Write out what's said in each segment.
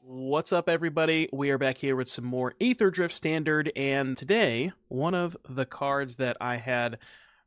What's up, everybody? We are back here with some more Aetherdrift Standard, and today, one of the cards that I had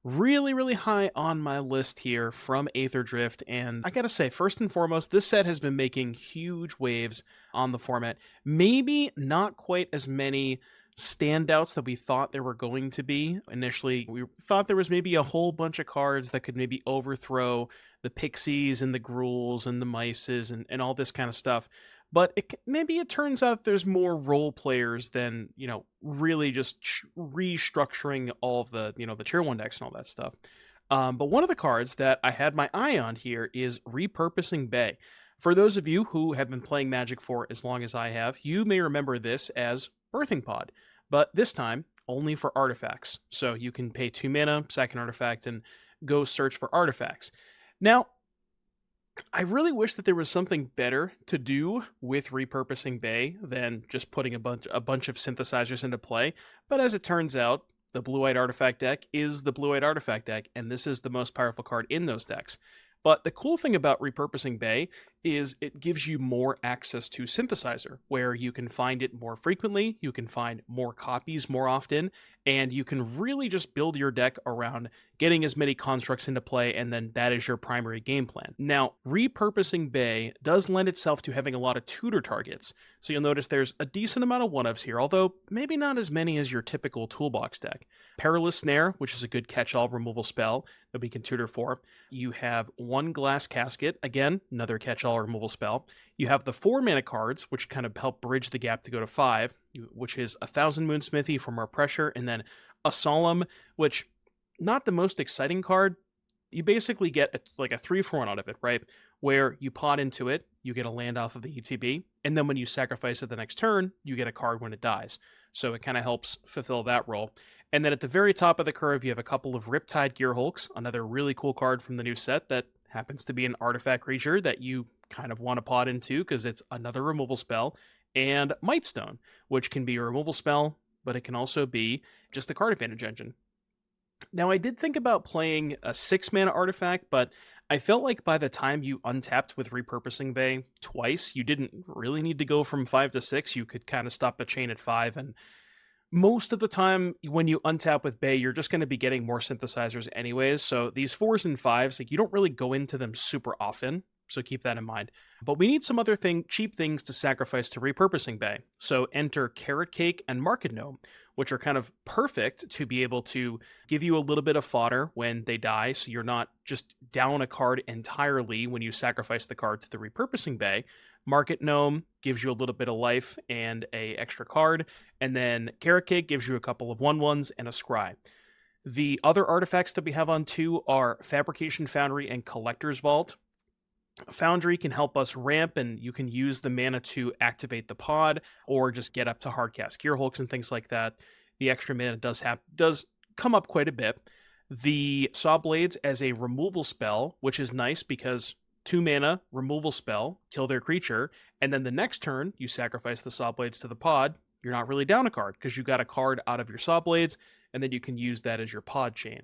really high on my list here from Aetherdrift, and I gotta say, first and foremost, this set has been making huge waves on the format. Maybe not quite as many standouts that we thought there were going to be. Initially, we thought there was maybe a whole bunch of cards that could maybe overthrow the Pixies and the Gruuls and the Mices and all this kind of stuff. But maybe it turns out there's more role players than, really just restructuring all of the, the tier 1 decks and all that stuff. But one of the cards that I had my eye on here is Repurposing Bay. For those of you who have been playing Magic for as long as I have, you may remember this as Birthing Pod, but this time only for artifacts. So you can pay 2 mana, second artifact, and go search for artifacts. Now, I really wish that there was something better to do with Repurposing Bay than just putting a bunch of synthesizers into play, but as it turns out, the Blue-White Artifact deck is the Blue-White Artifact deck, and this is the most powerful card in those decks. But the cool thing about Repurposing Bay is it gives you more access to Synthesizer, where you can find it more frequently, you can find more copies more often, and you can really just build your deck around getting as many constructs into play, and then that is your primary game plan. Now, Repurposing Bay does lend itself to having a lot of tutor targets, so you'll notice there's a decent amount of one-ofs here, although maybe not as many as your typical toolbox deck. Perilous Snare, which is a good catch-all removal spell that we can tutor for. You have one Glass Casket, again, another catch-all removal spell. You have the 4 mana cards, which kind of help bridge the gap to go to 5, which is a Thousand Moon Smithy for more pressure, and then a Solemn, which, not the most exciting card. You basically get like a 3-for-1 out of it, right? Where you pot into it, you get a land off of the ETB, and then when you sacrifice it the next turn, you get a card when it dies. So it kind of helps fulfill that role. And then at the very top of the curve, you have a couple of Riptide Gearhulks, another really cool card from the new set that happens to be an artifact creature that you kind of want to pot into because it's another removal spell, and Mightstone, which can be a removal spell, but it can also be just a card advantage engine. Now, I did think about playing a 6-mana artifact, but I felt like by the time you untapped with Repurposing Bay twice, you didn't really need to go from 5 to 6. You could kind of stop the chain at 5, and most of the time when you untap with Bay, you're just going to be getting more synthesizers anyways, so these 4s and 5s, like, you don't really go into them super often, so keep that in mind. But we need some other cheap things to sacrifice to Repurposing Bay. So enter Carrot Cake and Market Gnome, which are kind of perfect to be able to give you a little bit of fodder when they die, so you're not just down a card entirely when you sacrifice the card to the Repurposing Bay. Market Gnome gives you a little bit of life and a extra card, and then Carrot Cake gives you a couple of 1/1s and a Scry. The other artifacts that we have on 2 are Fabrication Foundry and Collector's Vault. Foundry can help us ramp, and you can use the mana to activate the pod or just get up to hardcast Gearhulks and things like that. The extra mana does come up quite a bit. The Sawblades as a removal spell, which is nice because 2 mana, removal spell, kill their creature, and then the next turn you sacrifice the Sawblades to the pod. You're not really down a card because you got a card out of your Sawblades, and then you can use that as your pod chain.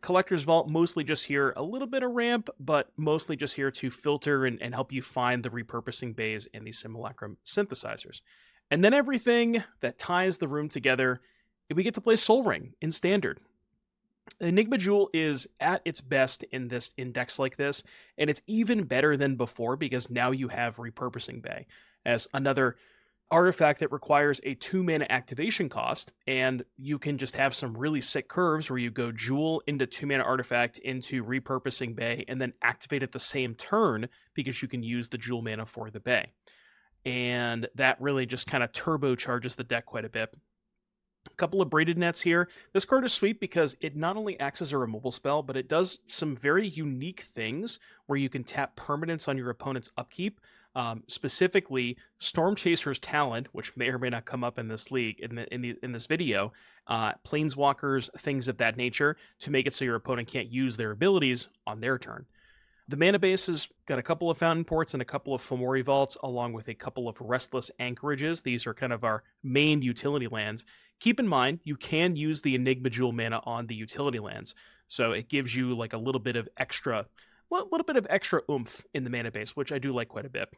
Collector's Vault, mostly just here, a little bit of ramp, but mostly just here to filter and help you find the Repurposing Bays and the Simulacrum Synthesizers. And then everything that ties the room together, we get to play Sol Ring in Standard. Enigma Jewel is at its best in decks like this, and it's even better than before because now you have Repurposing Bay as another artifact that requires a 2-mana activation cost, and you can just have some really sick curves where you go Jewel into 2-mana artifact into Repurposing Bay and then activate at the same turn because you can use the Jewel mana for the Bay. And that really just kind of turbocharges the deck quite a bit. A couple of Braided Nets here. This card is sweet because it not only acts as a removal spell, but it does some very unique things where you can tap permanents on your opponent's upkeep. Specifically, Storm Chaser's Talent, which may or may not come up in this league, in this video, Planeswalkers, things of that nature, to make it so your opponent can't use their abilities on their turn. The mana base has got a couple of Fountainports and a couple of Fomori Vaults, along with a couple of Restless Anchorages. These are kind of our main utility lands. Keep in mind, you can use the Enigma Jewel mana on the utility lands, so it gives you like a little bit of extra oomph in the mana base, which I do like quite a bit.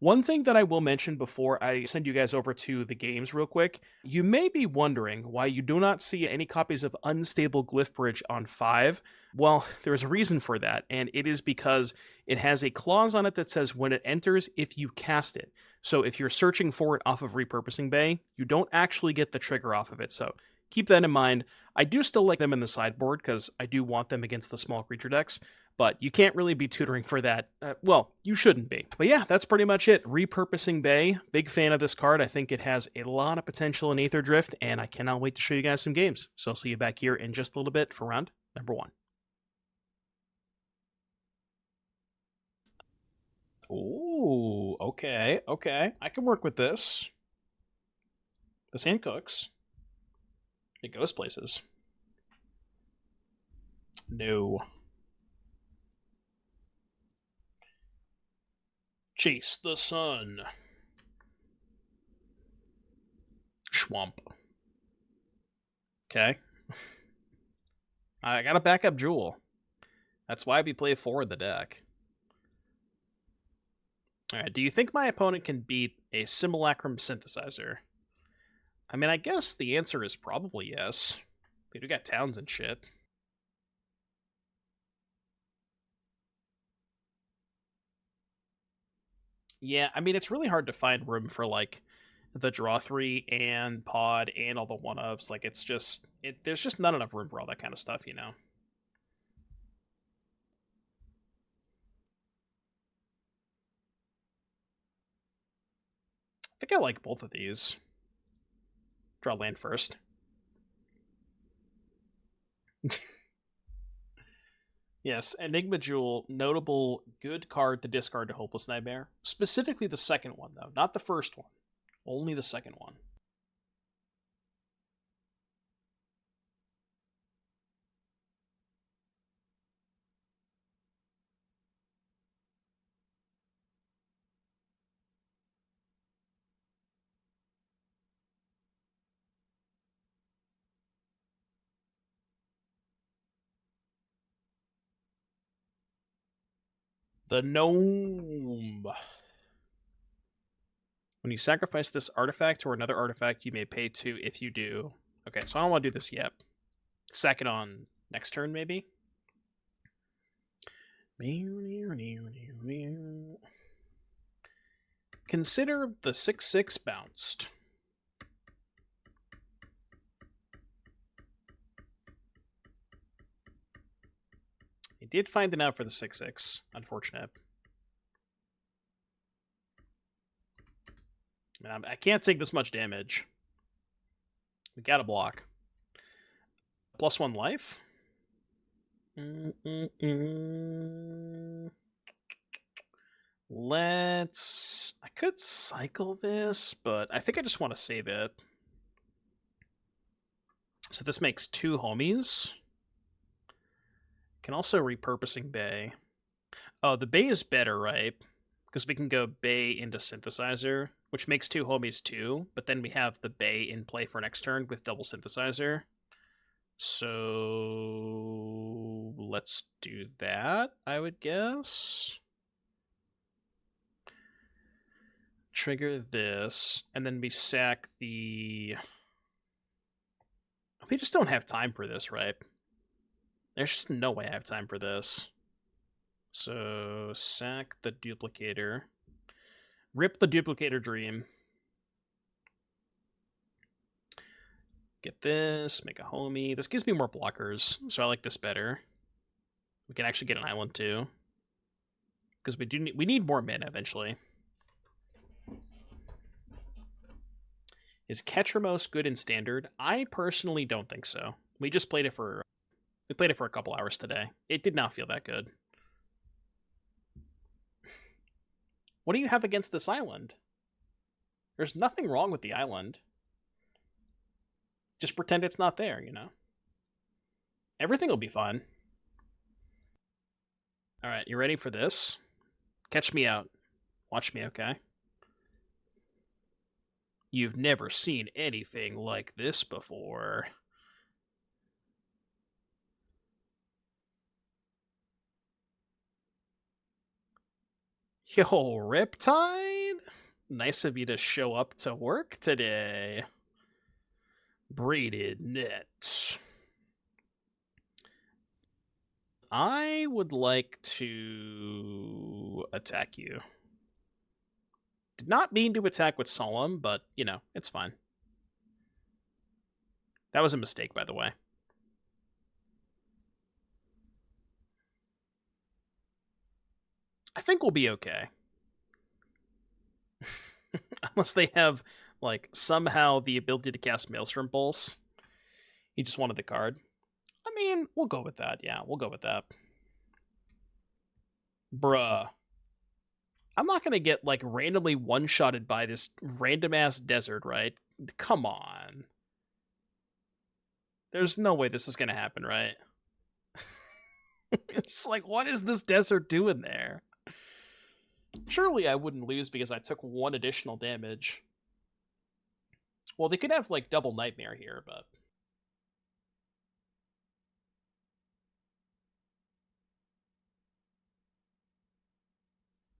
One thing that I will mention before I send you guys over to the games real quick, you may be wondering why you do not see any copies of Unstable Glyph Bridge on 5. Well, there's a reason for that, and it is because it has a clause on it that says when it enters, if you cast it. So if you're searching for it off of Repurposing Bay, you don't actually get the trigger off of it, so keep that in mind. I do still like them in the sideboard, because I do want them against the small creature decks, but you can't really be tutoring for that. Well, you shouldn't be. But yeah, that's pretty much it. Repurposing Bay. Big fan of this card. I think it has a lot of potential in Aetherdrift, and I cannot wait to show you guys some games. So I'll see you back here in just a little bit for round number 1. Ooh, okay. I can work with this. This hand cooks. It goes places. No. Chase the sun. Schwamp. Okay. I got a backup Jewel. That's why we play 4 in the deck. Alright, do you think my opponent can beat a Simulacrum Synthesizer? I mean, I guess the answer is probably yes. They do got towns and shit. Yeah, I mean, it's really hard to find room for, like, the draw 3 and pod and all the 1-ups. Like, it's just... there's just not enough room for all that kind of stuff, you know? I think I like both of these. Draw land first. Yes, Enigma Jewel, notable good card to discard to Hopeless Nightmare. Specifically the second one, though, not the first one. Only the second one. The Gnome. When you sacrifice this artifact or another artifact, you may pay 2 if you do. Okay, so I don't want to do this yet. Sack it on next turn, maybe? Consider the 6/6 bounced. He did find it out for the 6/6. Unfortunate. I can't take this much damage. We gotta block. +1 life? Let's... I could cycle this, but I think I just want to save it. So this makes 2 homies. Can also Repurposing Bay. Oh, the Bay is better, right? Because we can go Bay into Synthesizer, which makes 2 homies too, but then we have the Bay in play for next turn with double Synthesizer. So let's do that, I would guess. Trigger this, and then we sack the... We just don't have time for this, right? There's just no way I have time for this. So, sack the Duplicator. Rip the Duplicator Dream. Get this, make a homie. This gives me more blockers, so I like this better. We can actually get an island too. Because we need more mana eventually. Is Ketramos good in Standard? I personally don't think so. We just played it for... We played it for a couple hours today. It did not feel that good. What do you have against this island? There's nothing wrong with the island. Just pretend it's not there, you know? Everything will be fine. Alright, you ready for this? Catch me out. Watch me, okay? You've never seen anything like this before. Yo, Riptide? Nice of you to show up to work today. Braided Net. I would like to attack you. Did not mean to attack with Solemn, but, you know, it's fine. That was a mistake, by the way. I think we'll be okay. Unless they have, like, somehow the ability to cast Maelstrom Pulse. He just wanted the card. I mean, we'll go with that. Yeah, we'll go with that. Bruh. I'm not going to get, like, randomly one-shotted by this random-ass desert, right? Come on. There's no way this is going to happen, right? It's like, what is this desert doing there? Surely I wouldn't lose because I took 1 additional damage. Well, they could have, like, double Nightmare here, but...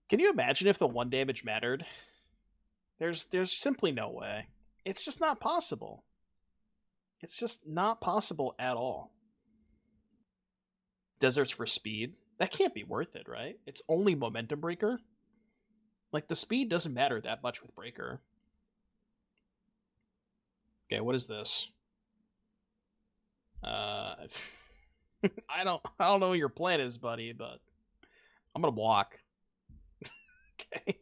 Can you imagine if the 1 damage mattered? There's simply no way. It's just not possible. It's just not possible at all. Deserts for speed? That can't be worth it, right? It's only Momentum Breaker? Like, the speed doesn't matter that much with Breaker. Okay, what is this? I don't know what your plan is, buddy, but I'm gonna block. Okay.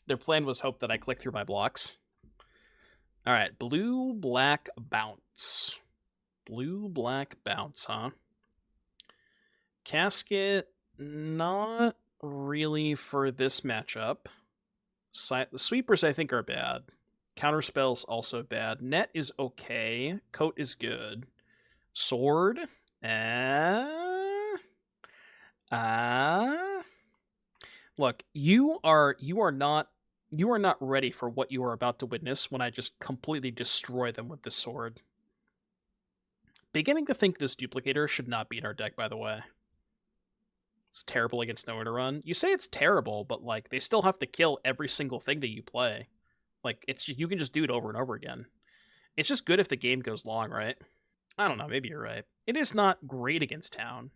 Their plan was hope that I click through my blocks. Alright, blue-black bounce. Blue-black bounce, huh? Casket, not really for this matchup. The sweepers, I think, are bad. Counterspell's also bad. Net is okay. Coat is good. Sword? Look, you are not ready for what you are about to witness when I just completely destroy them with this sword. Beginning to think this duplicator should not be in our deck, by the way. It's terrible against nowhere to run. You say it's terrible, but like they still have to kill every single thing that you play. Like you can just do it over and over again. It's just good if the game goes long, right? I don't know, maybe you're right. It is not great against town.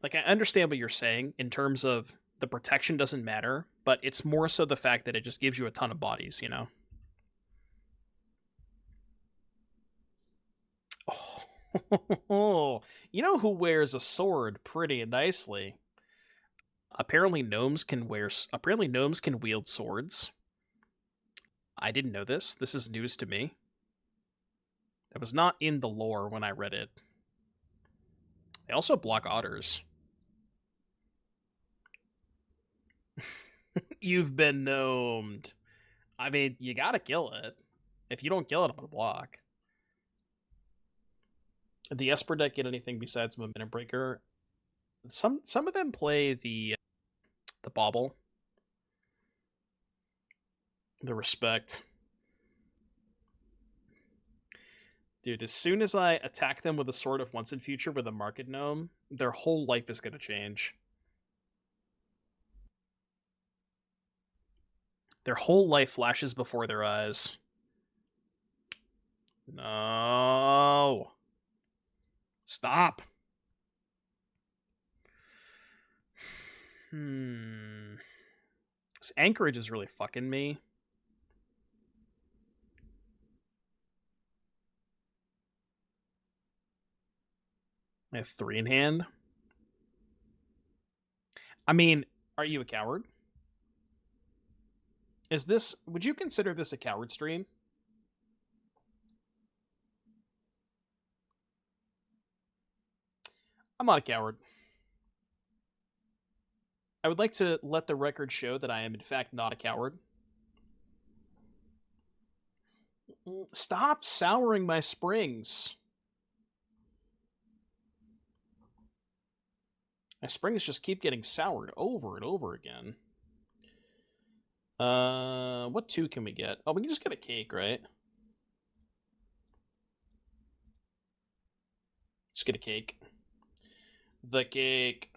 Like, I understand what you're saying in terms of the protection doesn't matter, but it's more so the fact that it just gives you a ton of bodies, you know? Oh, you know who wears a sword pretty nicely? Apparently gnomes can wield swords. I didn't know this. This is news to me. It was not in the lore when I read it. They also block otters. You've been gnomed. I mean, you gotta kill it. If you don't kill it, I'm gonna block. Did the Esper deck get anything besides Momentum Breaker? Some of them play the Bauble. The Respect. Dude, as soon as I attack them with a Sword of Once in Future with a Market Gnome, their whole life is gonna change. Their whole life flashes before their eyes. No. Stop. This Anchorage is really fucking me. I have 3 in hand. I mean, are you a coward? Would you consider this a coward stream? I'm not a coward. I would like to let the record show that I am in fact not a coward. Stop souring my springs. My springs just keep getting soured over and over again. What 2 can we get? Oh, we can just get a cake, right? Just get a cake. The cake.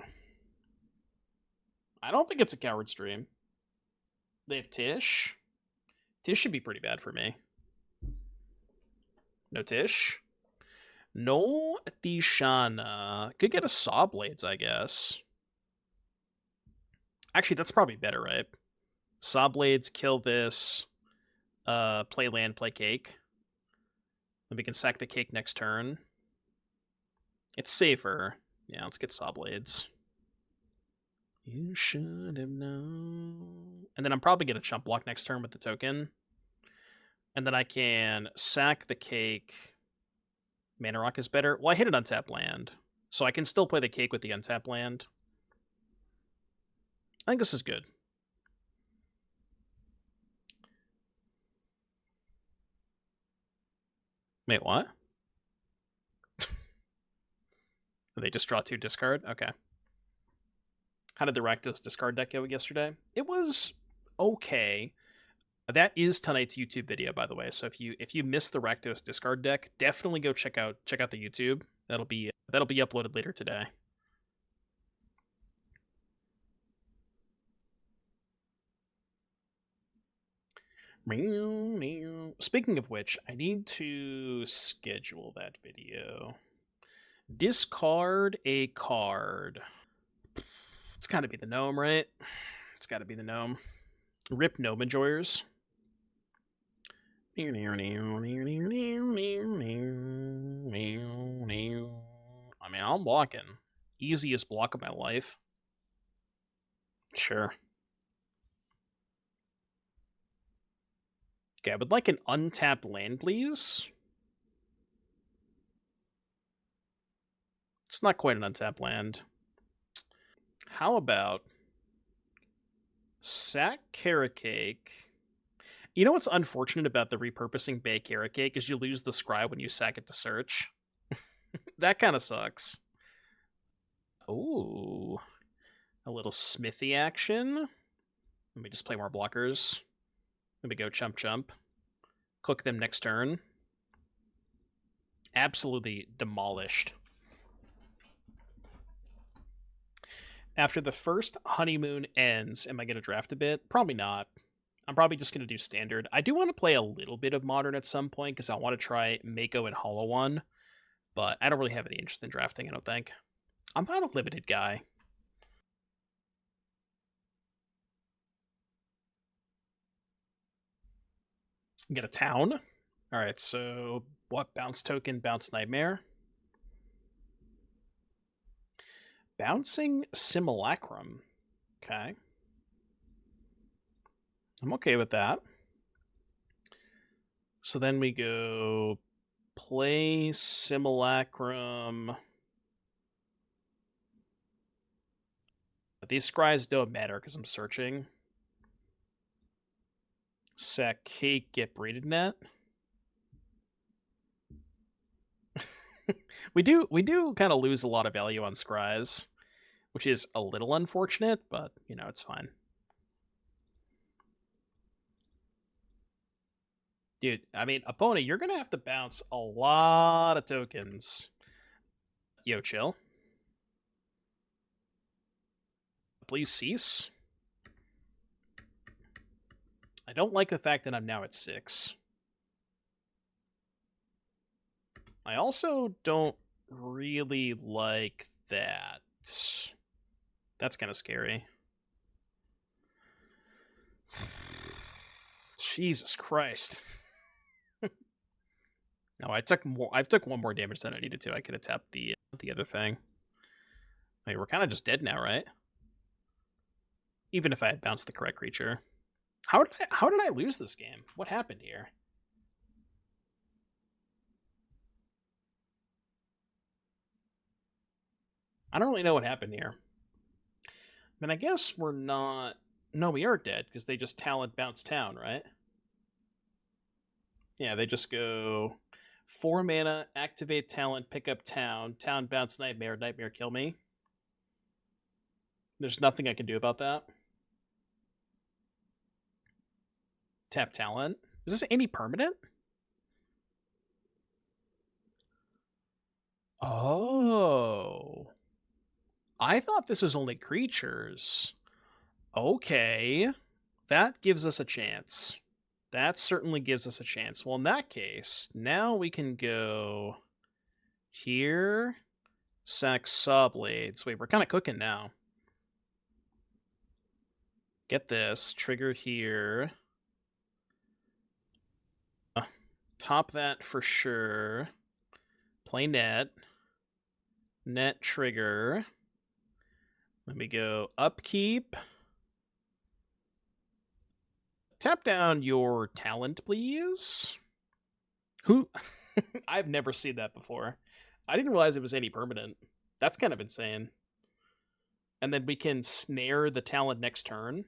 I don't think it's a coward stream. They have Tish. Tish should be pretty bad for me. No Tish. No Tishana. Could get a Sawblades, I guess. Actually, that's probably better, right? Sawblades, kill this. Play land, play cake. Then we can sack the cake next turn. It's safer. Yeah, let's get Sawblades. You should have known. And then I'm probably going to chump block next turn with the token. And then I can sack the cake. Mana Rock is better. Well, I hit an untapped land. So I can still play the cake with the untapped land. I think this is good. Wait, what? They just draw 2 discard? Okay. How did the Rakdos discard deck go yesterday? It was okay. That is tonight's YouTube video, by the way. So if you missed the Rakdos discard deck, definitely go check out the YouTube. That'll be uploaded later today. Speaking of which, I need to schedule that video. Discard a card. It's got to be the gnome, right? It's got to be the gnome. Rip Gnome Enjoyers. I mean, I'm blocking. Easiest block of my life. Sure. Okay, I would like an untapped land, please. It's not quite an untapped land. How about sack carrot cake? You know what's unfortunate about the Repurposing Bay carrot cake is you lose the scry when you sack it to search. That kind of sucks. Ooh. A little Smithy action. Let me just play more blockers. Let me go chump chump. Cook them next turn. Absolutely demolished. After the first honeymoon ends, am I going to draft a bit? Probably not. I'm probably just going to do standard. I do want to play a little bit of modern at some point because I want to try Mako and Hollow One, but I don't really have any interest in drafting, I don't think. I'm not a limited guy. Get a town. All right, so what? Bounce token, bounce nightmare. Bouncing Simulacrum. Okay. I'm okay with that. So then we go play Simulacrum. These scries don't matter because I'm searching. Sack cake, get Braided Net. we do kind of lose a lot of value on scries, which is a little unfortunate, but you know, it's fine. Dude, I mean, opponent, you're gonna have to bounce a lot of tokens. Yo, chill. Please cease. I don't like the fact that I'm now at 6. I also don't really like that. That's kind of scary. Jesus Christ. No, I took one more damage than I needed to. I could have tapped the other thing. I mean, we're kind of just dead now, right? Even if I had bounced the correct creature. How did I lose this game? What happened here? I don't really know what happened here. I mean, I guess we're not... No, we are dead, because they just talent bounce town, right? Yeah, they just go 4 mana, activate talent, pick up town, town bounce nightmare, nightmare kill me. There's nothing I can do about that. Tap talent. Is this any permanent? Oh. I thought this was only creatures. Okay. that gives us a chance. That certainly gives us a chance. Well, in that case, now we can go here. Sack Sawblades. Wait, we're kind of cooking now. Get this. Trigger here. Top that for sure. Play net. Net trigger. Let me go upkeep. Tap down your talent, please. Who? I've never seen that before. I didn't realize it was any permanent. That's kind of insane. And then we can snare the talent next turn.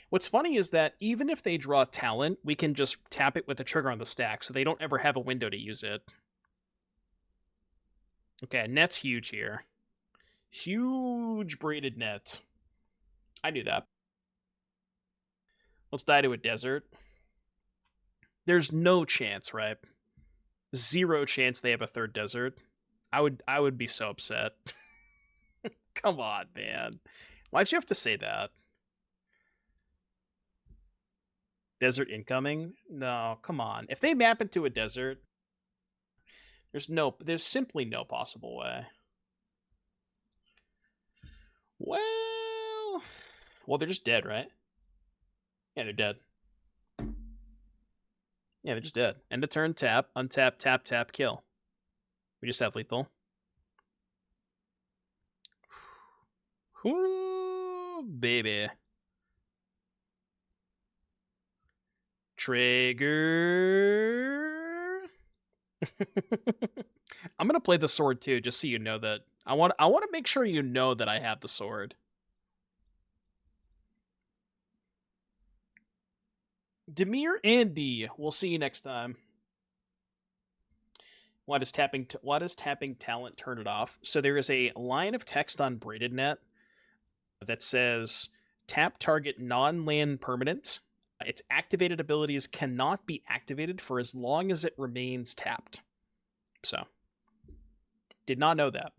What's funny is that even if they draw talent, we can just tap it with the trigger on the stack, so they don't ever have a window to use it. Okay, net's huge here. Huge braided net. I knew that. Let's die to a desert. There's no chance, right? 0 chance they have a third desert. I would be so upset. Come on, man. Why'd you have to say that? Desert incoming? No, come on. If they map into a desert, there's simply no possible way. Well, they're just dead, right? Yeah, they're dead. Yeah, they're just dead. End of turn, tap, untap, tap, tap, kill. We just have lethal. Ooh, baby. Trigger. I'm gonna play the sword too, just so you know that. I want to make sure you know that I have the sword. Dimir Andy. We'll see you next time. Why does tapping talent turn it off? So there is a line of text on Braided Net that says tap target non-land permanent. Its activated abilities cannot be activated for as long as it remains tapped. So, did not know that.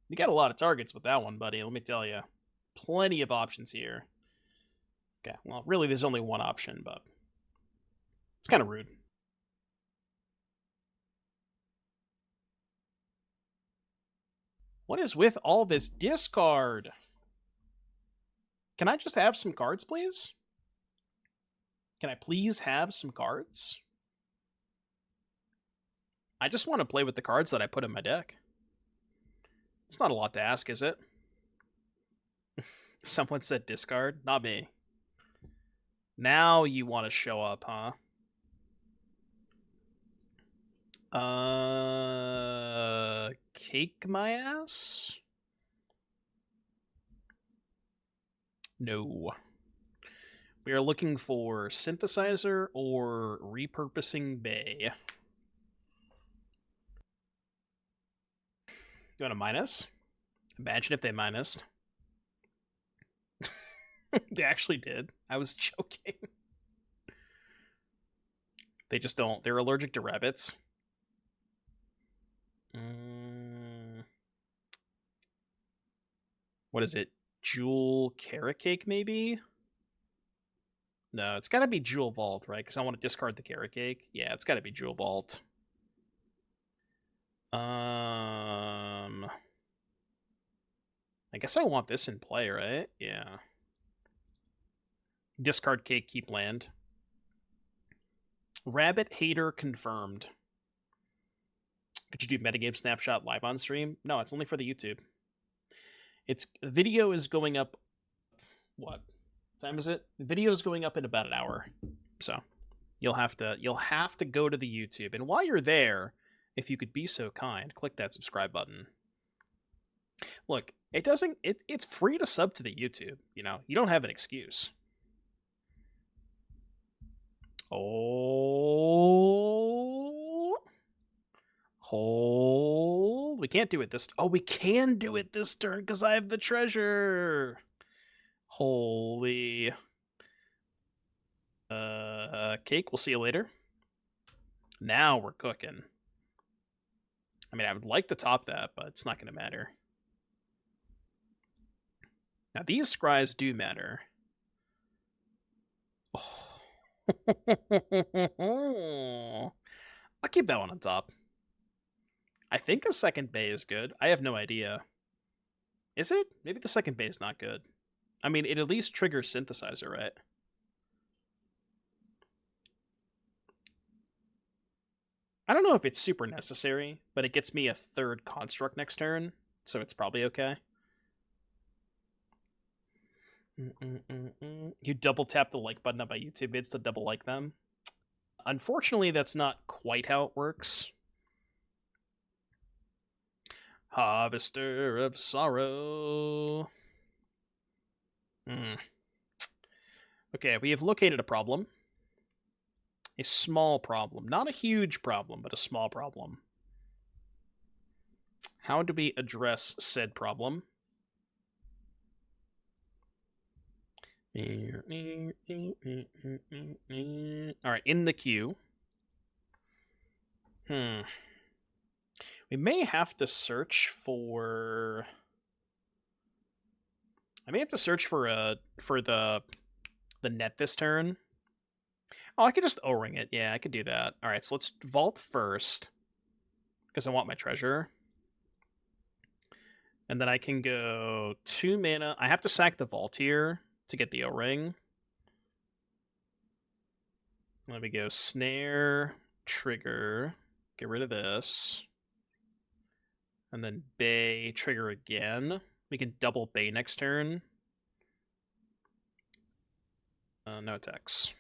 You got a lot of targets with that one, buddy, let me tell you. Plenty of options here. Okay, well, really, there's only one option, but it's kind of rude. What is with all this discard? Can I just have some cards, please? Can I please have some cards? I just want to play with the cards that I put in my deck. It's not a lot to ask, is it? Someone said discard? Not me. Now you want to show up, huh? Cake my ass? No. We are looking for Synthesizer or Repurposing Bay. You want to minus? Imagine if they minused. They actually did. I was joking. They just don't. They're allergic to rabbits. What is it? Jewel carrot cake, maybe? No, it's got to be Jewel Vault, right? Because I want to discard the carrot cake. Yeah, it's got to be Jewel Vault. I guess I want this in play, right? Yeah. Discard cake, keep land. Rabbit hater confirmed. Could you do metagame snapshot live on stream? No, it's only for the YouTube. Its video is going up. What time is it? The video is going up in about an hour, so you'll have to go to the YouTube. And while you're there, if you could be so kind, click that subscribe button. Look, it's free to sub to the YouTube. You know, you don't have an excuse. Hold We can't do it this... Oh, we can do it this turn because I have the treasure! Holy... Cake, we'll see you later. Now we're cooking. I mean, I would like to top that, but it's not going to matter. Now, these scries do matter. Oh. I'll keep that one on top. I think a second bay is good. I have no idea. Is it? Maybe the second bay is not good. I mean, it at least triggers Synthesizer, right? I don't know if it's super necessary, but it gets me a third construct next turn, so it's probably okay. You double tap the like button on my YouTube vids to double like them. Unfortunately, that's not quite how it works. Harvester of Sorrow. Okay, we have located a problem. A small problem. Not a huge problem, but a small problem. How do we address said problem? Alright, in the queue. We may have to search for... I may have to search for the net this turn. Oh, I could just O-ring it. Yeah, I could do that. Alright, so let's vault first. Because I want my treasure. And then I can go 2 mana. I have to sack the vault here to get the O-ring. Let me go snare, trigger, get rid of this. And then bay, trigger again. We can double bay next turn. No attacks.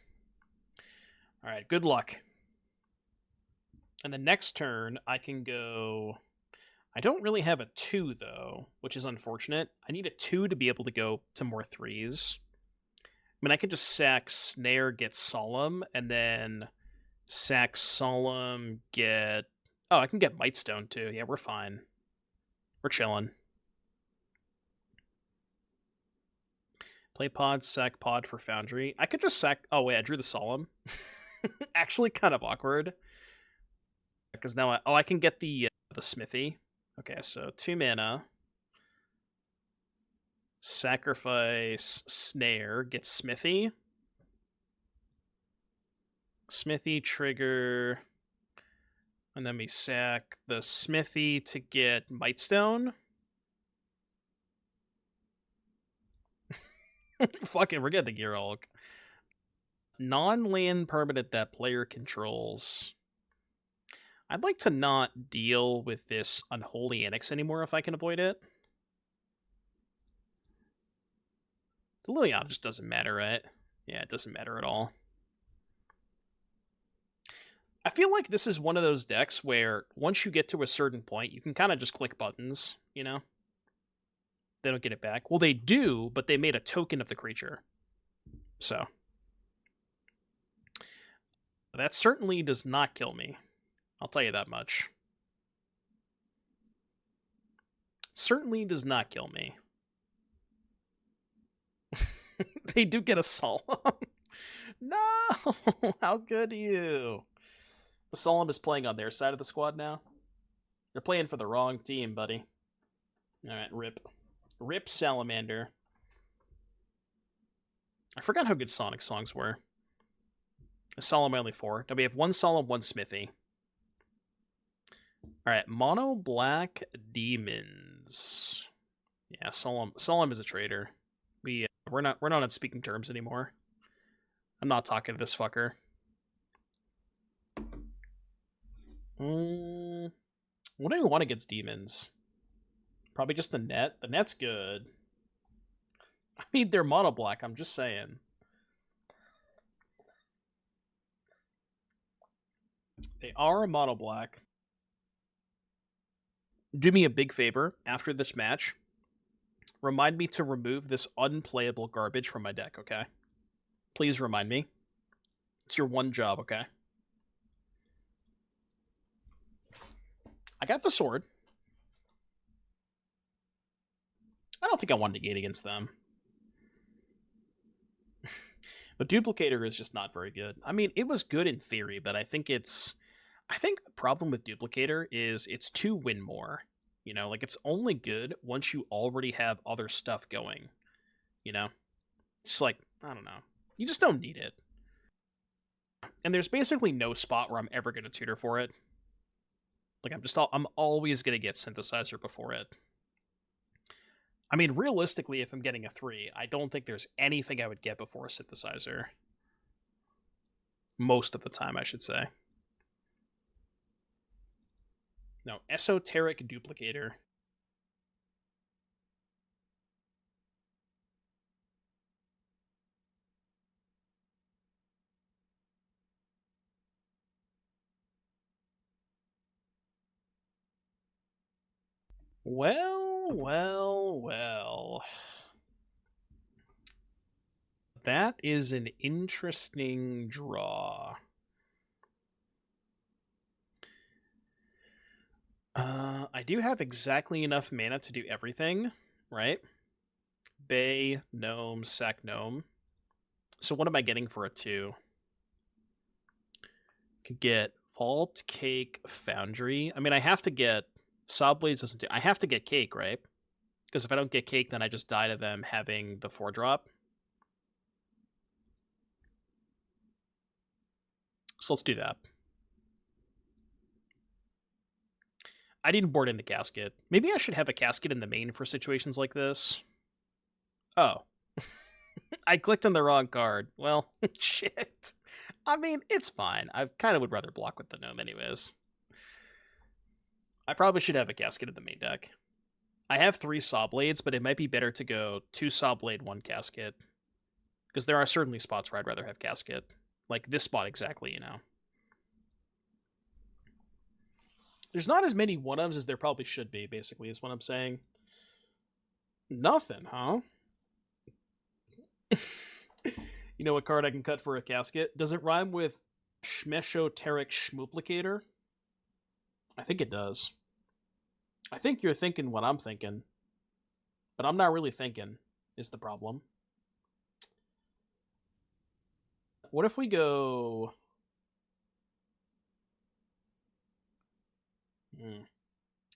Alright, good luck. And the next turn, I can go... I don't really have a 2, though, which is unfortunate. I need a 2 to be able to go to more 3s. I mean, I could just sack Snare, get Solemn, and then sack Solemn, get... Oh, I can get Mightstone, too. Yeah, we're fine. We're chilling. Play pod, sack pod for Foundry. I could just sack... Oh, wait, I drew the Solemn. Actually, kind of awkward. Because now I can get the Smithy. Okay, so 2 mana. Sacrifice Snare, get Smithy. Smithy, trigger. And then we sack the Smithy to get Mightstone. Fuck it, we're getting the Gear Hulk. Non-land permanent that player controls. I'd like to not deal with this Unholy Annex anymore if I can avoid it. The Liliana just doesn't matter, right? Yeah, it doesn't matter at all. I feel like this is one of those decks where once you get to a certain point, you can kind of just click buttons, you know? They don't get it back. Well, they do, but they made a token of the creature. So. That certainly does not kill me. I'll tell you that much. It certainly does not kill me. They do get a Solemn. No! How good are you? The Solemn is playing on their side of the squad now. You're playing for the wrong team, buddy. Alright, rip. Rip Salamander. I forgot how good Sonic songs were. A Solemn only 4. Now we have 1 Solemn, 1 Smithy. Alright, Mono Black Demons. Yeah, Solemn is a traitor. We're not on speaking terms anymore. I'm not talking to this fucker. What do I want against demons? Probably just the net. The net's good. I mean, they're mono black, I'm just saying. They are mono black. Do me a big favor after this match. Remind me to remove this unplayable garbage from my deck, okay? Please remind me. It's your one job, okay? I got the sword. think I wanted to gate against them. The Duplicator is just not very good. I mean, it was good in theory, but I think the problem with Duplicator is it's too win more. You know, like it's only good once you already have other stuff going. You know? It's like, I don't know. You just don't need it. And there's basically no spot where I'm ever going to tutor for it. Like, I'm always going to get Synthesizer before it. I mean, realistically, if I'm getting a 3, I don't think there's anything I would get before a Synthesizer. Most of the time, I should say. No, Esoteric Duplicator. Well, well, well. That is an interesting draw. I do have exactly enough mana to do everything, right? Bay, Gnome, Sack Gnome. So what am I getting for a 2? Could get Vault, Cake, Foundry. I mean, I have to get... Sawblades doesn't do... I have to get Cake, right? Because if I don't get Cake, then I just die to them having the 4-drop. So let's do that. I didn't board in the casket. Maybe I should have a casket in the main for situations like this. Oh. I clicked on the wrong card. Well, shit. I mean, it's fine. I kind of would rather block with the gnome anyways. I probably should have a casket in the main deck. I have 3 Sawblades, but it might be better to go 2 Sawblade, 1 casket. Because there are certainly spots where I'd rather have casket. Like this spot exactly, you know. There's not as many 1-ofs as there probably should be, basically, is what I'm saying. Nothing, huh? You know what card I can cut for a casket? Does it rhyme with Esoteric Duplicator? I think it does. I think you're thinking what I'm thinking. But I'm not really thinking, is the problem. What if we go...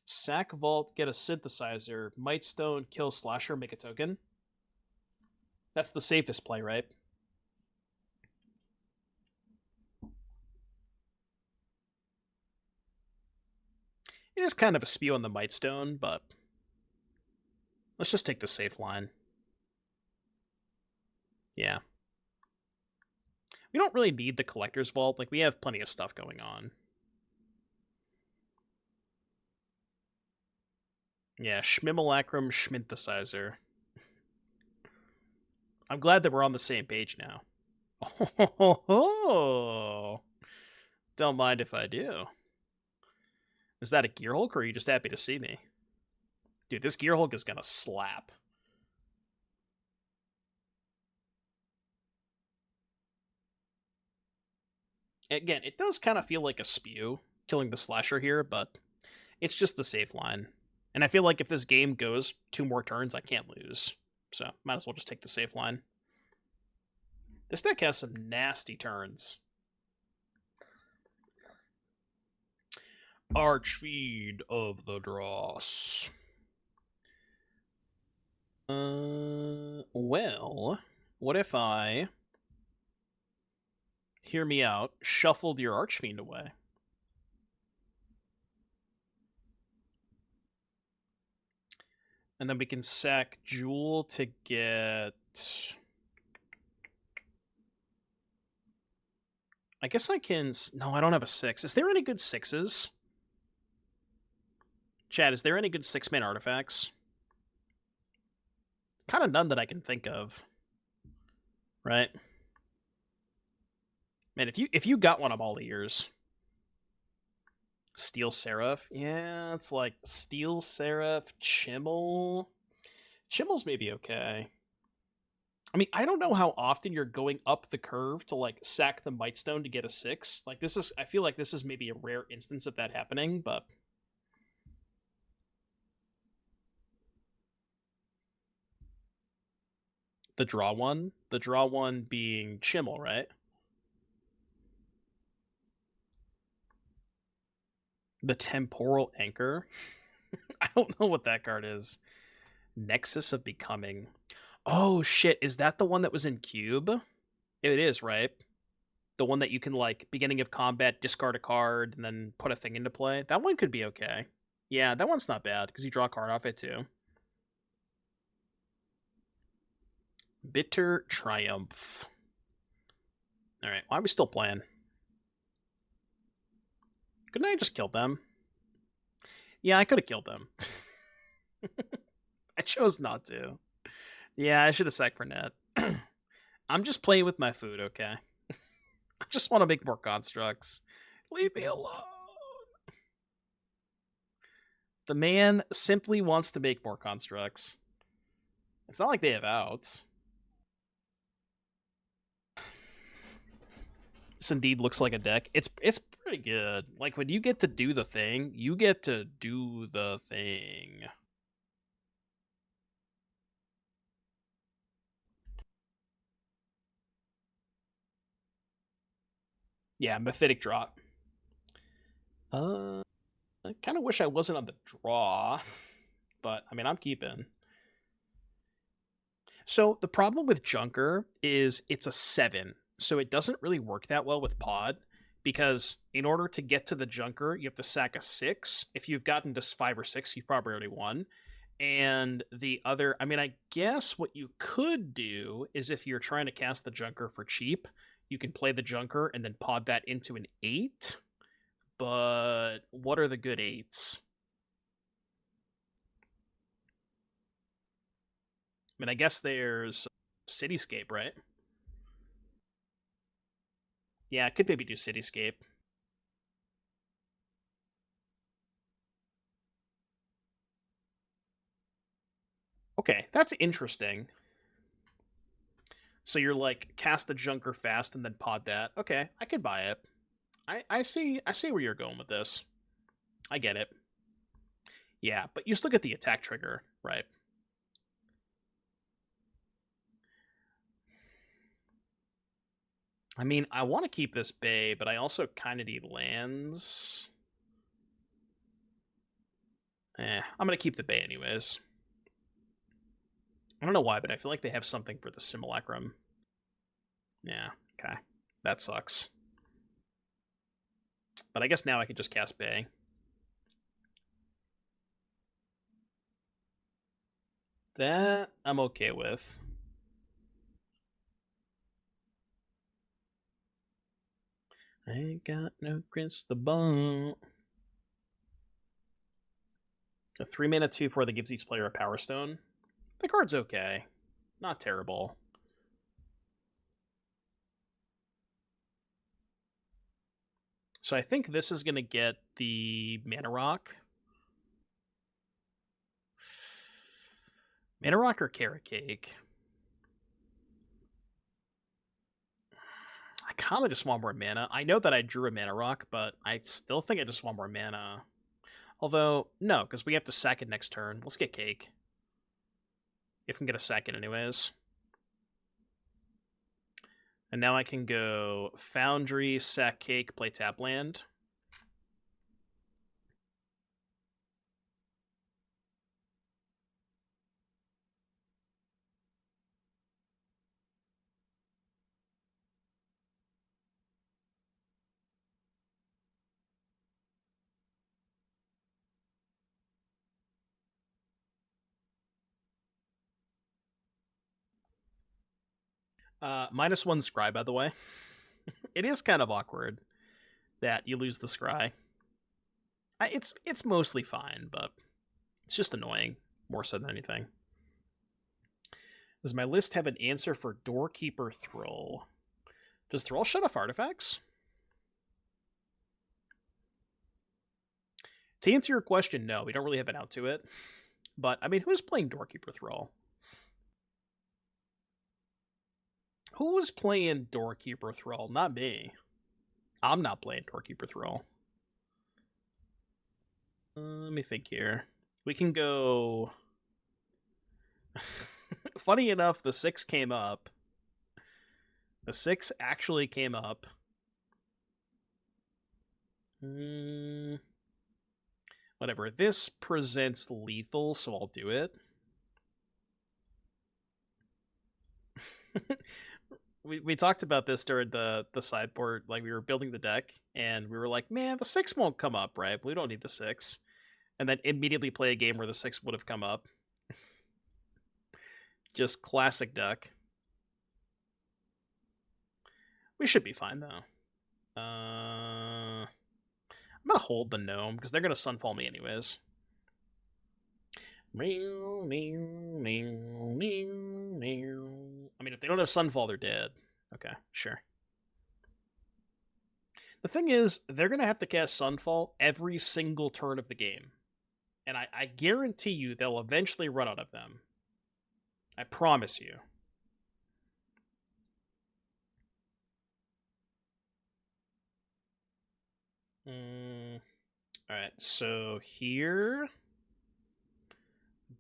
Sack Vault, get a Synthesizer, Mightstone, kill Slasher, make a token. That's the safest play, right? It is kind of a spew on the Mightstone, but let's just take the safe line. Yeah. We don't really need the Collector's Vault. Like, we have plenty of stuff going on. Yeah, Simulacrum Synthesizer. I'm glad that we're on the same page now. Oh, don't mind if I do. Is that a Gearhulk, or are you just happy to see me? Dude, this Gearhulk is gonna slap. Again, it does kind of feel like a spew, killing the Slasher here, but it's just the safe line. And I feel like if this game goes 2 more turns, I can't lose. So, might as well just take the safe line. This deck has some nasty turns. Archfiend of the Dross. Well, what if I... Hear me out. Shuffled your Archfiend away. And then we can sack Jewel to get... I guess I can... No, I don't have a 6. Is there any good 6s? Chad, is there any good 6-man artifacts? Kind of none that I can think of. Right? Man, if you got one, I'm all ears. Steel Seraph? Yeah, it's like Steel Seraph, Chimmel. Chimmel's maybe okay. I mean, I don't know how often you're going up the curve to, like, sack the Mightstone to get a 6. Like, this is... I feel like this is maybe a rare instance of that happening, but... The draw one? The draw one being Chimmel, right? The Temporal Anchor? I don't know what that card is. Nexus of Becoming. Oh, shit. Is that the one that was in Cube? It is, right? The one that you can, like, beginning of combat, discard a card, and then put a thing into play. That one could be okay. Yeah, that one's not bad, because you draw a card off it, too. Bitter Triumph. Alright, why are we still playing? Couldn't I just kill them? Yeah, I could have killed them. I chose not to. Yeah, I should have sacked for net. I'm just playing with my food, okay? I just want to make more constructs. Leave me alone. The man simply wants to make more constructs. It's not like they have outs. This indeed looks like a deck. It's pretty good. Like, when you get to do the thing, you get to do the thing. Yeah, Mephitic drop. I kind of wish I wasn't on the draw, but, I mean, I'm keeping. So, the problem with Junker is it's a 7, so it doesn't really work that well with Pod, because in order to get to the Junker, you have to sack a 6. If you've gotten to 5 or 6, you've probably already won. And the other, I mean, I guess what you could do is if you're trying to cast the Junker for cheap, you can play the Junker and then pod that into an 8. But what are the good 8s? I mean, I guess there's Cityscape, right? Yeah, I could maybe do Cityscape. Okay, that's interesting. So you're like, cast the Junker fast and then pod that. Okay, I could buy it. I see where you're going with this. I get it. Yeah, but you still get the attack trigger, right? I mean, I want to keep this Bay, but I also kind of need lands. I'm going to keep the Bay anyways. I don't know why, but I feel like they have something for the Simulacrum. Yeah, okay. That sucks. But I guess now I can just cast Bay. That I'm okay with. I ain't got no crystal ball. A 3-mana 2/4 that gives each player a Power Stone. The card's okay. Not terrible. So I think this is going to get the Mana Rock. Mana Rock or Carrot Cake? I kind of just want more mana. I know that I drew a Mana Rock, but I still think I just want more mana. Although, no, because we have to sack it next turn. Let's get Cake. If I'm going to sack it anyways. And now I can go Foundry, sack Cake, play tap land. -1 scry, by the way. It is kind of awkward that you lose the scry. It's mostly fine, but it's just annoying, more so than anything. Does my list have an answer for Doorkeeper Thrall? Does Thrall shut off artifacts? To answer your question, no, we don't really have an out to it. But, I mean, who's playing Doorkeeper Thrall? Who was playing Doorkeeper Thrall? Not me. I'm not playing Doorkeeper Thrall. Let me think here. We can go... Funny enough, the 6 came up. The 6 actually came up. Whatever. This presents lethal, so I'll do it. we talked about this during the sideboard, like we were building the deck, and we were like, man, the 6 won't come up, right? We don't need the 6. And then immediately play a game where the 6 would have come up. Just classic deck. We should be fine, though. I'm gonna hold the gnome, because they're gonna sunfall me anyways. I mean, if they don't have sunfall, they're dead. Okay, sure. The thing is, they're gonna have to cast sunfall every single turn of the game. And I guarantee you they'll eventually run out of them. I promise you. Alright, so here...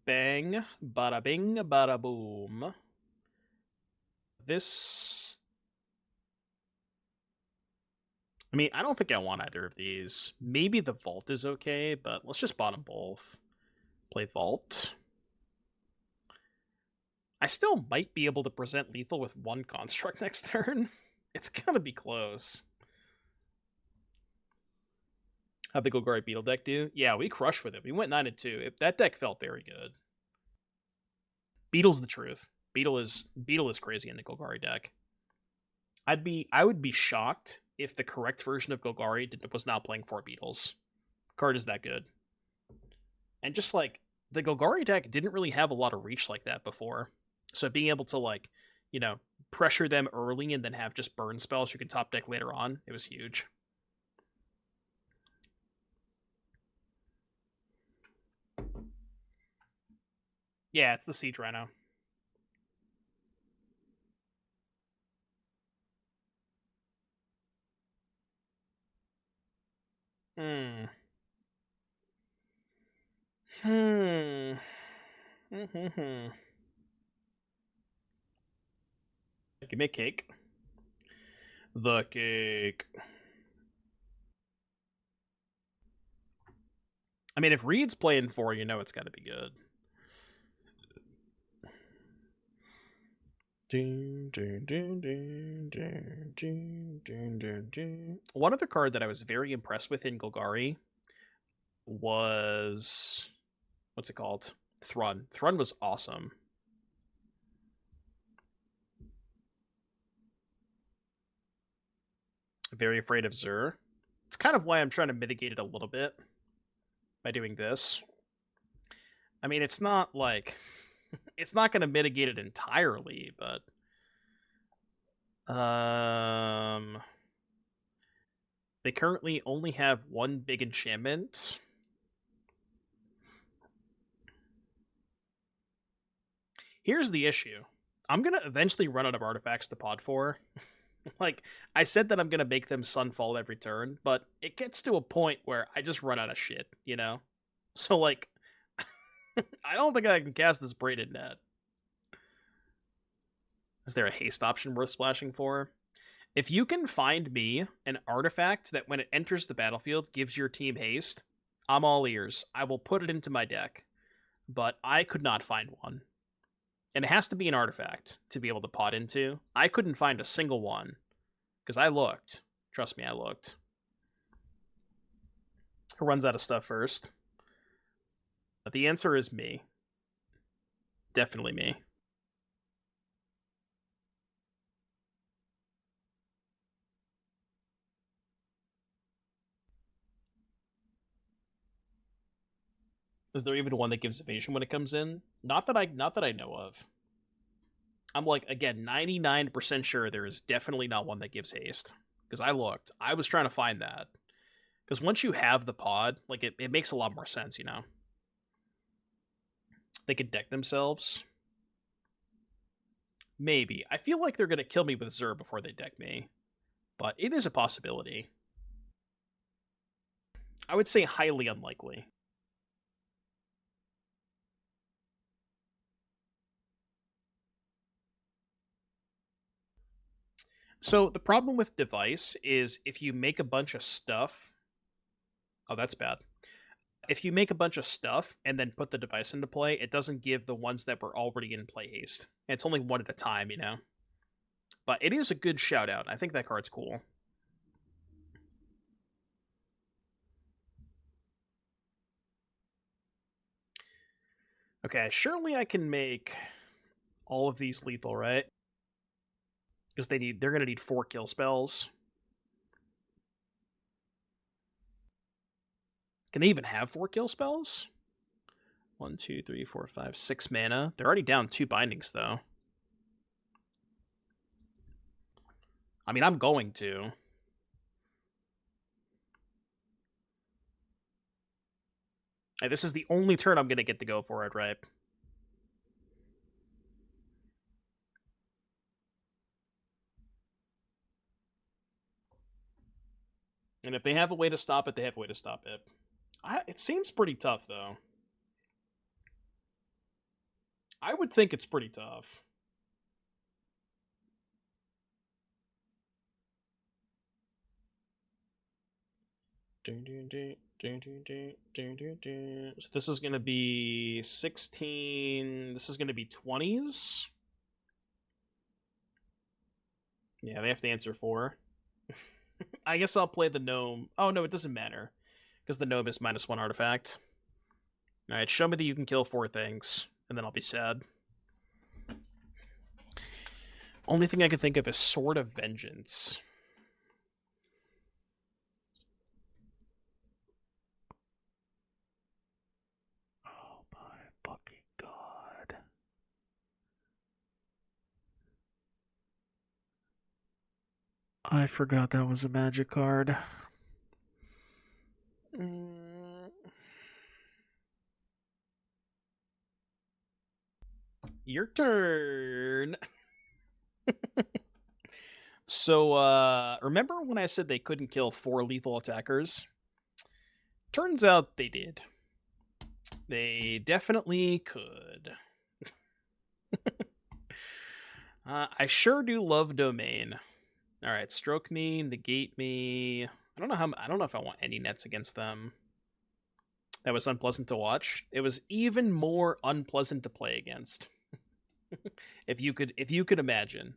Bang, bada bing, bada boom. This... I mean, I don't think I want either of these. Maybe the Vault is okay, but let's just bottom both. Play Vault. I still might be able to present lethal with 1 construct next turn. It's gonna be close. How'd the Golgari Beetle deck do? Yeah, we crushed with it. We went 9-2. That deck felt very good. Beetle's the truth. Beetle is crazy in the Golgari deck. I would be shocked if the correct version of Golgari was not playing 4 Beetles. Card is that good. And just like the Golgari deck didn't really have a lot of reach like that before. So being able to, like, you know, pressure them early and then have just burn spells you can top deck later on, it was huge. Yeah, it's the Siege Rhino. Give me a cake. The cake. I mean, if Reed's playing 4, you know it's got to be good. One other card that I was very impressed with in Golgari was... what's it called? Thrun. Thrun was awesome. Very afraid of Zur. It's kind of why I'm trying to mitigate it a little bit by doing this. I mean, it's not like... it's not going to mitigate it entirely, but... they currently only have 1 big enchantment. Here's the issue. I'm going to eventually run out of artifacts to pod for. Like, I said that I'm going to make them sunfall every turn, but it gets to a point where I just run out of shit, you know? So, like, I don't think I can cast this Braided Net. Is there a haste option worth splashing for? If you can find me an artifact that when it enters the battlefield gives your team haste, I'm all ears. I will put it into my deck. But I could not find one. And it has to be an artifact to be able to pot into. I couldn't find a single one. Because I looked. Trust me, I looked. Who runs out of stuff first? But the answer is me. Definitely me. Is there even one that gives evasion when it comes in? Not that I know of. I'm like, again, 99% sure there is definitely not one that gives haste. Because I looked. I was trying to find that. Because once you have the pod, like it makes a lot more sense, you know? They could deck themselves. Maybe. I feel like they're going to kill me with Zur before they deck me. But it is a possibility. I would say highly unlikely. So the problem with device is if you make a bunch of stuff. Oh, that's bad. If you make a bunch of stuff and then put the device into play, it doesn't give the ones that were already in play haste. And it's only one at a time, you know? But it is a good shout out. I think that card's cool. Okay, surely I can make all of these lethal, right? Because they're gonna need 4 kill spells. Can they even have 4 kill spells? 1, 2, 3, 4, 5, 6 mana. They're already down 2 bindings, though. I mean, I'm going to. Hey, this is the only turn I'm going to get to go for it, right? And if they have a way to stop it, they have a way to stop it. It seems pretty tough, though. I would think it's pretty tough. So this is going to be 16. This is going to be 20s. Yeah, they have to answer 4. I guess I'll play the gnome. Oh, no, it doesn't matter. Because the gnome is -1 artifact. Alright, show me that you can kill 4 things, and then I'll be sad. Only thing I can think of is Sword of Vengeance. Oh my fucking god. I forgot that was a magic card. Your turn. So, remember when I said they couldn't kill 4 lethal attackers? Turns out they did. They definitely could. I sure do love Domain. Alright, stroke me, negate me. I don't know if I want any nets against them. That was unpleasant to watch. It was even more unpleasant to play against. if you could imagine.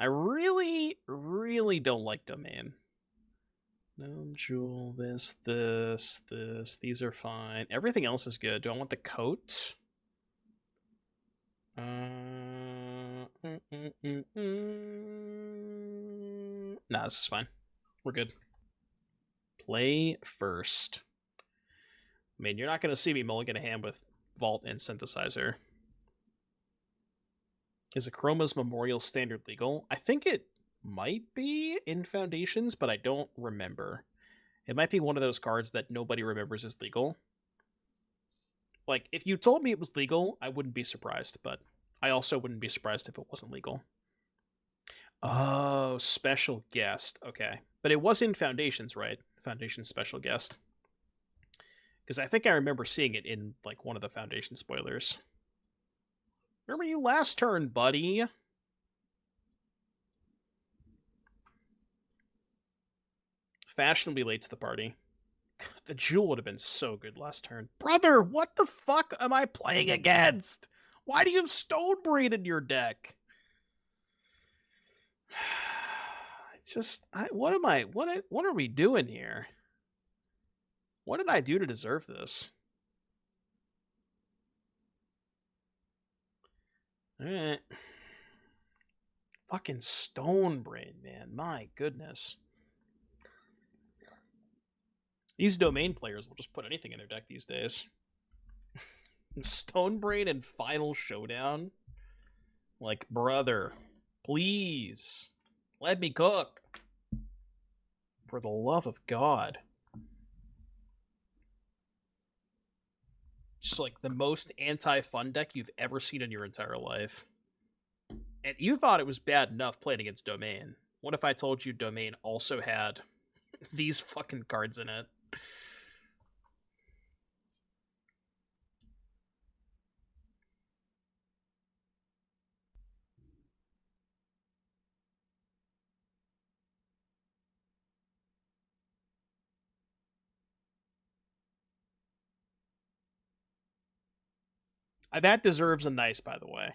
I really, really don't like Domain. Gnome Jewel, this. These are fine. Everything else is good. Do I want the coat? Nah, this is fine. We're good. Play first. I mean, you're not going to see me mulligan a hand with Vault and Synthesizer. Is Achroma's Memorial Standard legal? I think it might be in Foundations, but I don't remember. It might be one of those cards that nobody remembers is legal. Like, if you told me it was legal, I wouldn't be surprised, but I also wouldn't be surprised if it wasn't legal. Oh, special guest. Okay. But it was in Foundations, right? Foundations special guest. Because I think I remember seeing it in, like, one of the Foundation spoilers. Remember you last turn, buddy. Fashionably late to the party. The Jewel would have been so good last turn. Brother, what the fuck am I playing against? Why do you have Stonebraid in your deck? What are we doing here? What did I do to deserve this? Alright. Fucking Stonebraid, man. My goodness. These Domain players will just put anything in their deck these days. Stonebraid and Final Showdown? Like, brother, please, let me cook. For the love of God. Just like the most anti-fun deck you've ever seen in your entire life. And you thought it was bad enough playing against Domain. What if I told you Domain also had these fucking cards in it? That deserves a nice, by the way.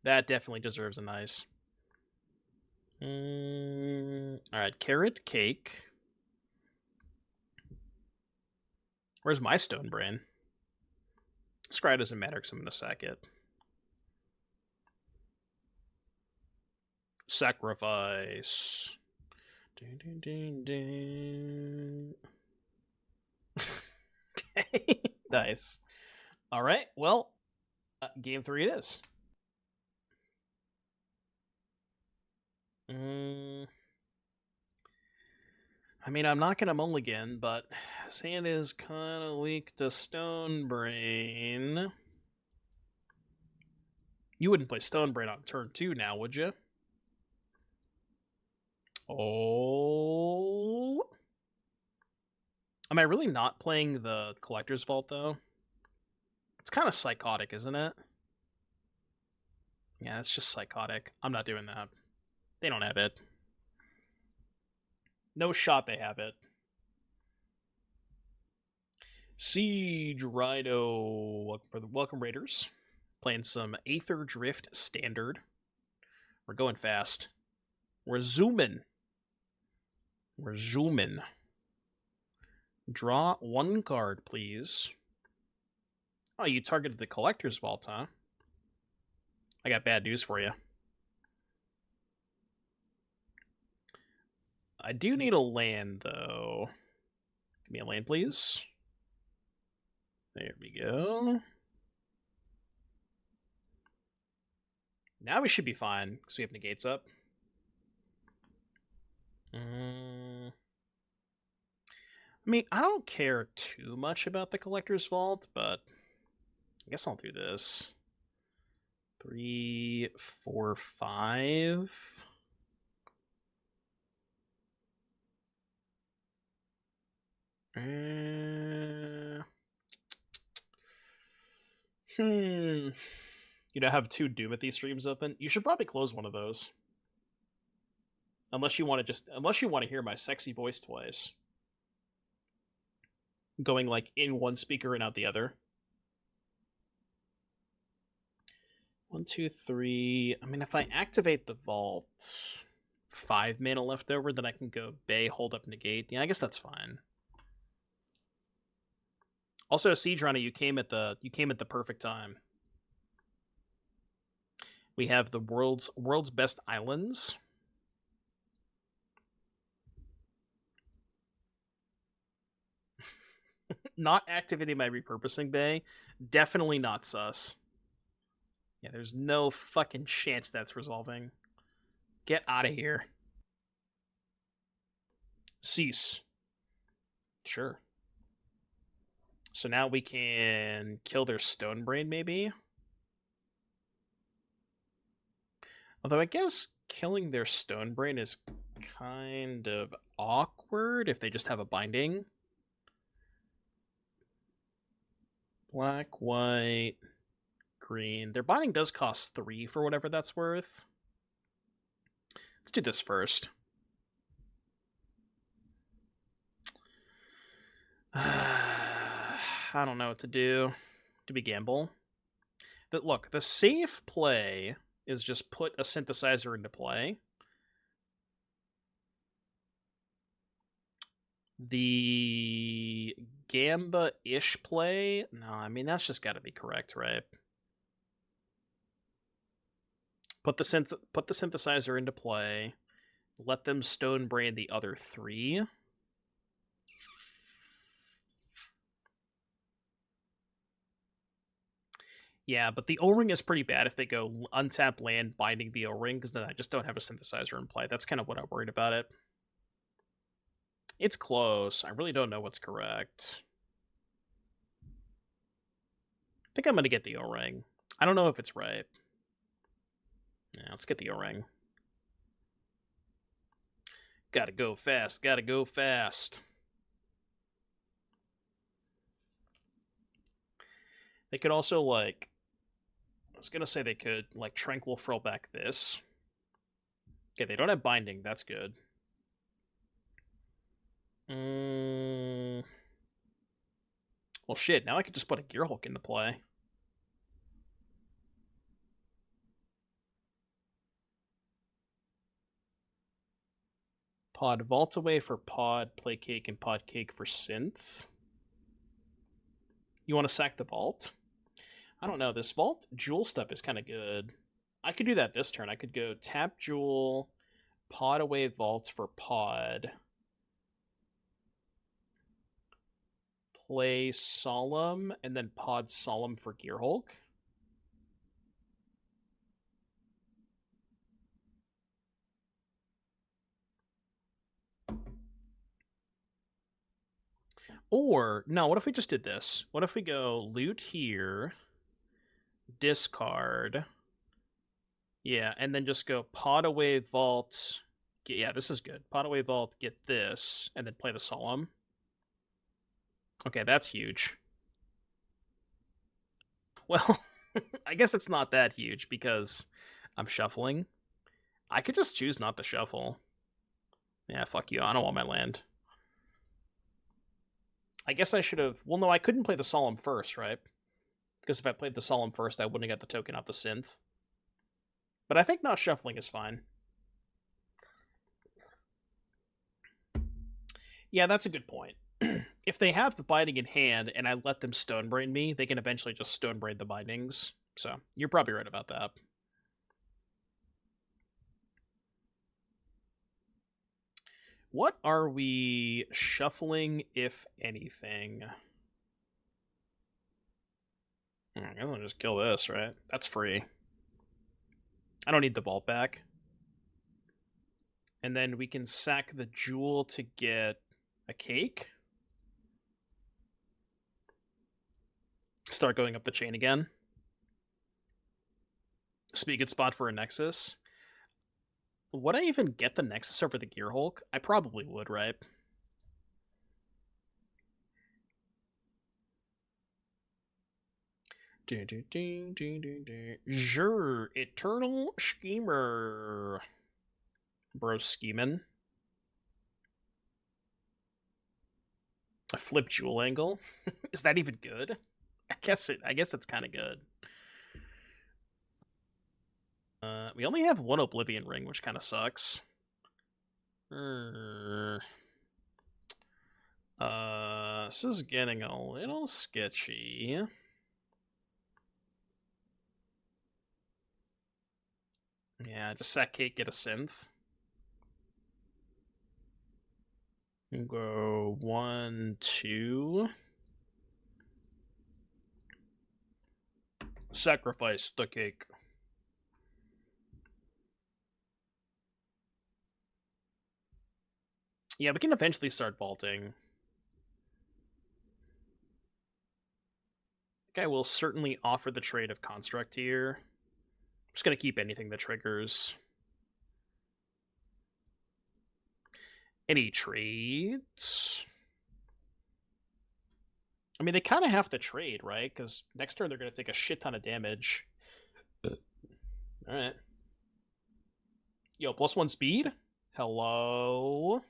That definitely deserves a nice. Alright, carrot cake. Where's my stone brain? Scry doesn't matter because I'm going to sack it. Sacrifice. Dun, dun, dun, dun. Okay, nice. All right, well, game 3 it is. I mean, I'm not going to mulligan, but Sand is kind of weak to Stone Brain. You wouldn't play Stone Brain on turn 2 now, would you? Oh. Am I really not playing the Collector's Vault, though? It's kind of psychotic, isn't it? Yeah, it's just psychotic. I'm not doing that. They don't have it. No shot they have it. Siege Rhino. Welcome, Raiders. Playing some Aetherdrift Standard. We're going fast. We're zooming. We're zooming. Draw 1 card, please. Oh, you targeted the Collector's Vault, huh? I got bad news for you. I do need a land, though. Give me a land, please. There we go. Now we should be fine, because we have negates up. I mean, I don't care too much about the Collector's Vault, but I guess I'll do this. 3, 4, 5. You know, have 2 Doomathy streams open. You should probably close one of those. Unless you want to hear my sexy voice twice. Going like in one speaker and out the other. 1, 2, 3. I mean, if I activate the vault, 5 mana left over, then I can go Bay, hold up, negate. Yeah, I guess that's fine. Also, Siege Runner, you came at the perfect time. We have the world's best islands. Not activating my Repurposing Bay. Definitely not sus. Yeah, there's no fucking chance that's resolving. Get out of here. Cease. Sure. So now we can kill their Stone Brain, maybe? Although I guess killing their Stone Brain is kind of awkward if they just have a binding. Black, white, green. Their binding does cost 3 for whatever that's worth. Let's do this first. I don't know what to do. Do we gamble? Look, the safe play is just put a synthesizer into play. The Gamba-ish play? No, I mean, that's just got to be correct, right? Put the synthesizer into play. Let them Stone Brain the other 3. Yeah, but the O-Ring is pretty bad if they go untap land binding the O-Ring, because then I just don't have a synthesizer in play. That's kind of what I'm worried about it. It's close. I really don't know what's correct. I think I'm going to get the O-Ring. I don't know if it's right. Yeah, let's get the O-Ring. Gotta go fast. Gotta go fast. They could also, like... I was gonna say they could, like, Tranquil Frill back this. Okay, they don't have binding. That's good. Well, shit. Now I could just put a Gearhulk into play. Pod Vault away for Pod, Play Cake, and Pod Cake for Synth. You want to sack the Vault? I don't know. This Vault Jewel stuff is kind of good. I could do that this turn. I could go tap Jewel, Pod away Vault for Pod. Play Solemn, and then Pod Solemn for Gearhulk. Or, no, what if we just did this? What if we go loot here, discard, yeah, and then just go Pod away Vault. Yeah, this is good. Pod away Vault, get this, and then play the Solemn. Okay, that's huge. Well, I guess it's not that huge because I'm shuffling. I could just choose not to shuffle. Yeah, fuck you. I don't want my land. I guess I should have... Well, no, I couldn't play the Solemn first, right? Because if I played the Solemn first, I wouldn't have got the token off the synth. But I think not shuffling is fine. Yeah, that's a good point. If they have the binding in hand and I let them Stonebrain me, they can eventually just Stonebrain the bindings. So, you're probably right about that. What are we shuffling, if anything? I guess I'll just kill this, right? That's free. I don't need the vault back. And then we can sack the Jewel to get a cake. Start going up the chain again. This would be a good spot for a Nexus. Would I even get the Nexus over the Gearhulk? I probably would, right? Sure, Eternal Schemer. Bro scheming. A flip Jewel angle? Is that even good? I guess it's kind of good. We only have one Oblivion Ring, which kind of sucks. This is getting a little sketchy. Yeah, just sack cake, get a synth. Go 1, 2. Sacrifice the cake. Yeah, we can eventually start vaulting. I think I will certainly offer the trade of Construct here. I'm just going to keep anything that triggers. Any trades? I mean, they kind of have to trade, right? Because next turn they're going to take a shit ton of damage. Alright. Yo, +1 speed? Hello?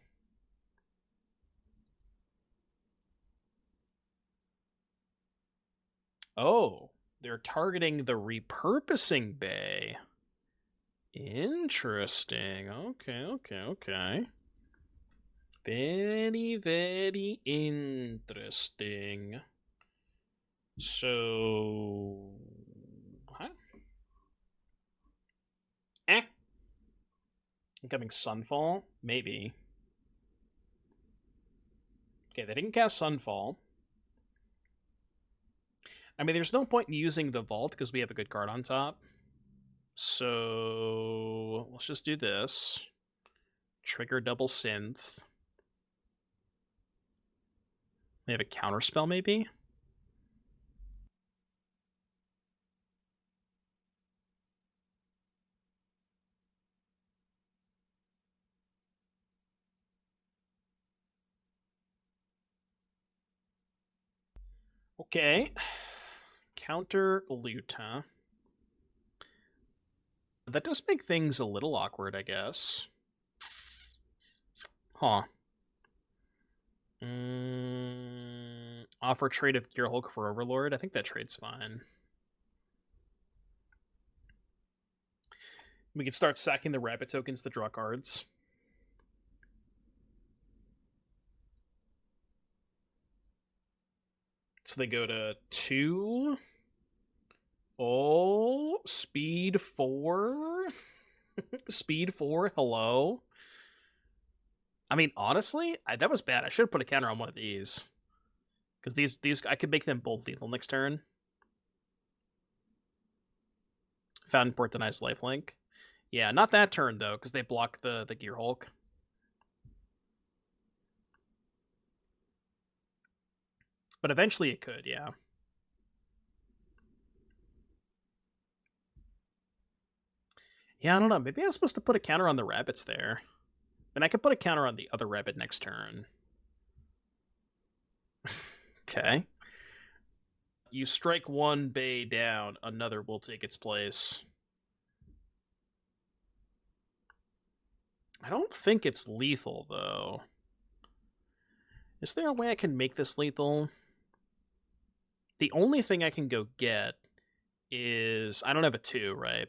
Oh, they're targeting the Repurposing Bay. Interesting. Okay. Very, very interesting. So... Huh? Incoming Sunfall? Maybe. Okay, they didn't cast Sunfall. I mean, there's no point in using the Vault because we have a good card on top. So let's just do this. Trigger double synth. They have a counterspell, maybe? Okay. Counter loot, huh? That does make things a little awkward, I guess. Huh. Offer trade of Gearhulk for Overlord. I think that trade's fine. We can start sacking the rabbit tokens to draw cards. So they go to 2. Oh, speed 4. Speed 4, hello. I mean, honestly, that was bad. I should have put a counter on one of these. Because these I could make them both lethal next turn. Fountainport denies lifelink. Yeah, not that turn, though, because they block the Gear Hulk. But eventually it could, yeah. Yeah, I don't know. Maybe I was supposed to put a counter on the rabbits there. And I could put a counter on the other rabbit next turn. Okay. You strike one bay down, another will take its place. I don't think it's lethal, though. Is there a way I can make this lethal? The only thing I can go get is... I don't have a 2, right?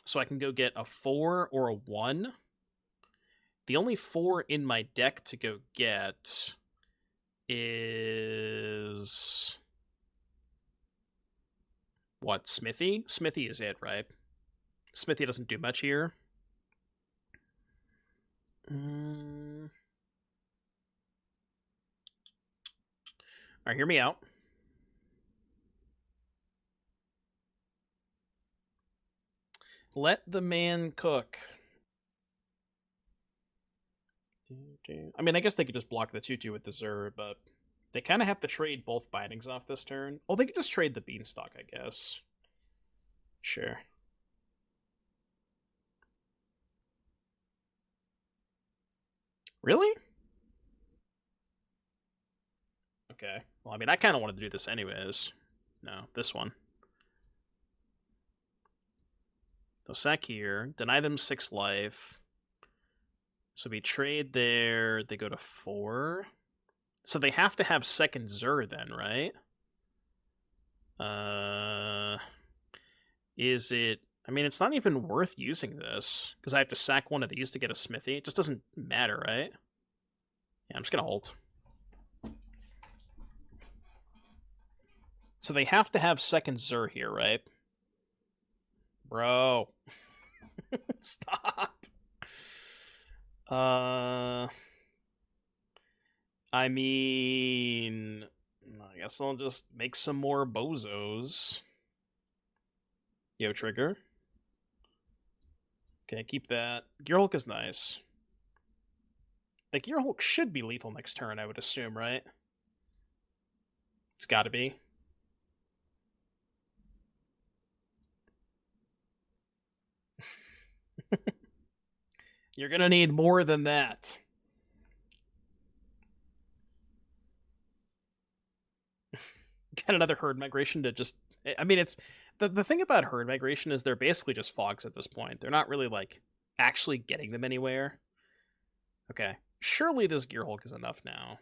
So I can go get a 4 or a 1. The only 4 in my deck to go get is... What, Smithy? Smithy is it, right? Smithy doesn't do much here. Alright, hear me out. Let the man cook. I mean, I guess they could just block the 2-2 with the Zur, but they kind of have to trade both bindings off this turn. Oh, they could just trade the Beanstalk, I guess. Sure. Really? Okay. Well, I mean, I kind of wanted to do this anyways. No, this one. So sack here, deny them 6 life. So we trade there, they go to 4. So they have to have second Zur then, right? Is it... I mean, it's not even worth using this, because I have to sack one of these to get a Smithy. It just doesn't matter, right? Yeah, I'm just gonna ult. So they have to have second Zur here, right? Bro. Stop. I mean... I guess I'll just make some more bozos. Yo, trigger. Okay, keep that. Gearhulk is nice. The Gearhulk should be lethal next turn, I would assume, right? It's gotta be. You're gonna need more than that. Get another herd migration to just... I mean, it's... The thing about herd migration is they're basically just fogs at this point. They're not really, like, actually getting them anywhere. Okay. Surely this Gearhulk is enough now.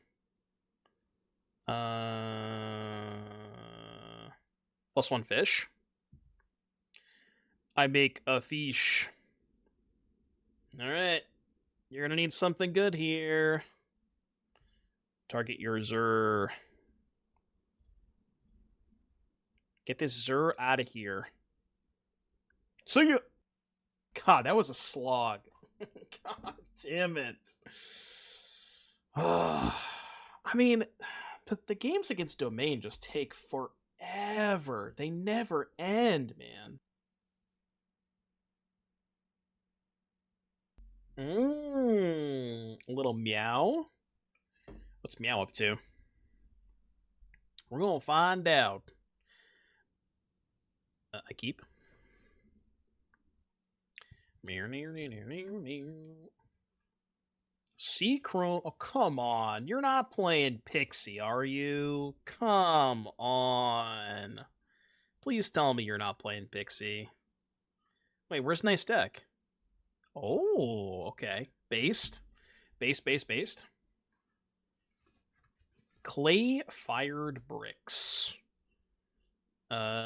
+1 fish. I make a fish. Alright. You're gonna need something good here. Target your Zur. Get this Zur out of here. So you... God, that was a slog. God damn it. I mean, the games against Domain just take forever. They never end, man. A little Meow. What's Meow up to? We're gonna find out. I keep. Seachrome. Oh, come on. You're not playing Pixie, are you? Come on. Please tell me you're not playing Pixie. Wait, where's Nice Deck? Oh, okay. Based. Based. Clay-fired bricks. Alright,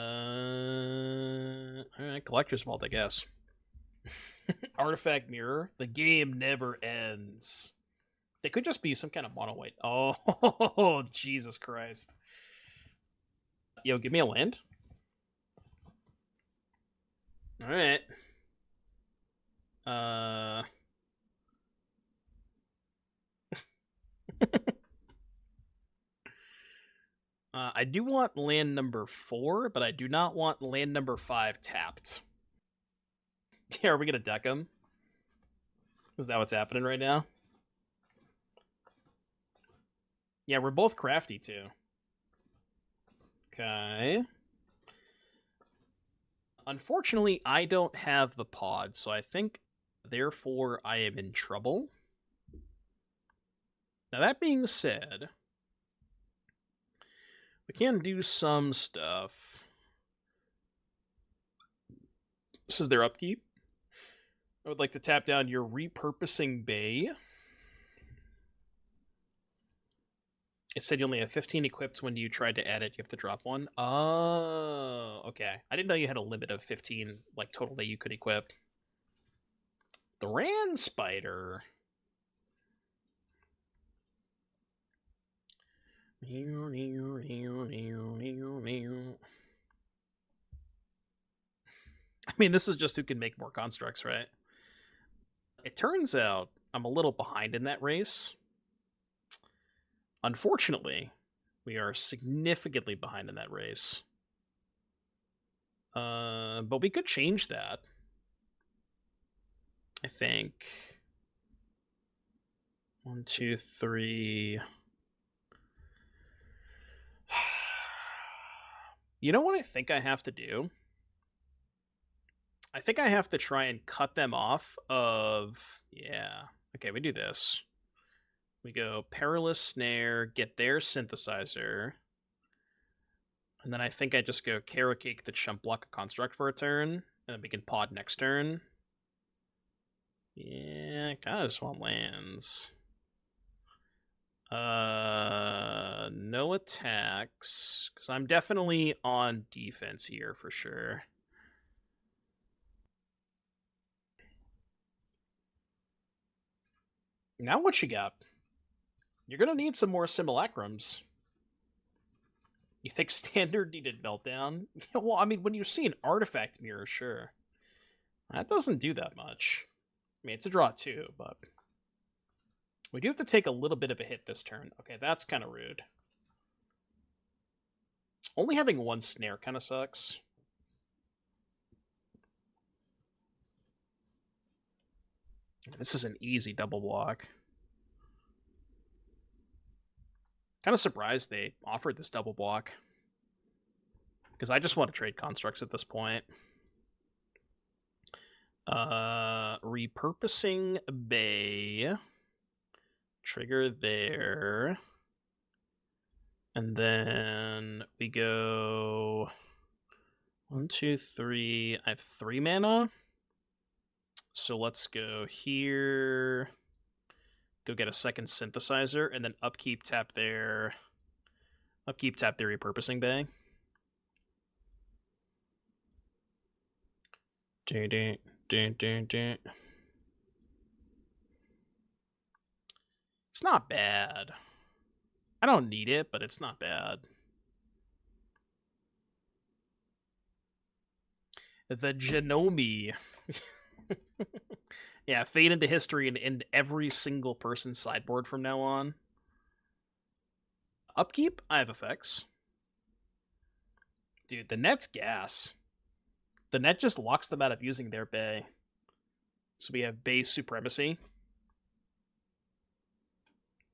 Collector's Vault, I guess. Artifact Mirror. The game never ends. They could just be some kind of mono white. Oh, Jesus Christ. Yo, give me a land. Alright. I do want land number 4, but I do not want land number 5 tapped. Yeah, are we gonna deck him? Is that what's happening right now? Yeah, we're both crafty, too. Okay. Unfortunately, I don't have the pod, so I think, therefore, I am in trouble. Now, that being said, we can do some stuff. This is their upkeep. I would like to tap down your Repurposing Bay. It said you only have 15 equipped. When you tried to add it, you have to drop one. Oh, okay. I didn't know you had a limit of 15, like, total that you could equip. The Ran Spider. I mean, this is just who can make more constructs, right? It turns out I'm a little behind in that race. Unfortunately, we are significantly behind in that race. But we could change that. I think. 1, 2, 3. You know what I think I have to do? I think I have to try and cut them off of... Yeah. Okay, we do this. We go Perilous Snare, get their Synthesizer. And then I think I just go Carrot Cake the Chump Block a Construct for a turn. And then we can pod next turn. Yeah, I kinda just want lands. No attacks. Because I'm definitely on defense here for sure. Now what you got? You're gonna need some more Simulacrums. You think Standard needed Meltdown? Yeah, well, I mean, when you see an Artifact Mirror, sure. That doesn't do that much. I mean, it's a draw too, but... We do have to take a little bit of a hit this turn. Okay, that's kind of rude. Only having one snare kind of sucks. This is an easy double block. Kind of surprised they offered this double block. Because I just want to trade constructs at this point. Repurposing Bay. Trigger there. And then we go 1, 2, 3. I have 3 mana. So let's go here. Go get a second Synthesizer, and then upkeep tap their Repurposing Bay. It's not bad. I don't need it, but it's not bad. The Gnome. Yeah, fade into history in every single person's sideboard from now on. Upkeep, I have effects. Dude, the net's gas. The net just locks them out of using their bay. So we have Bay Supremacy.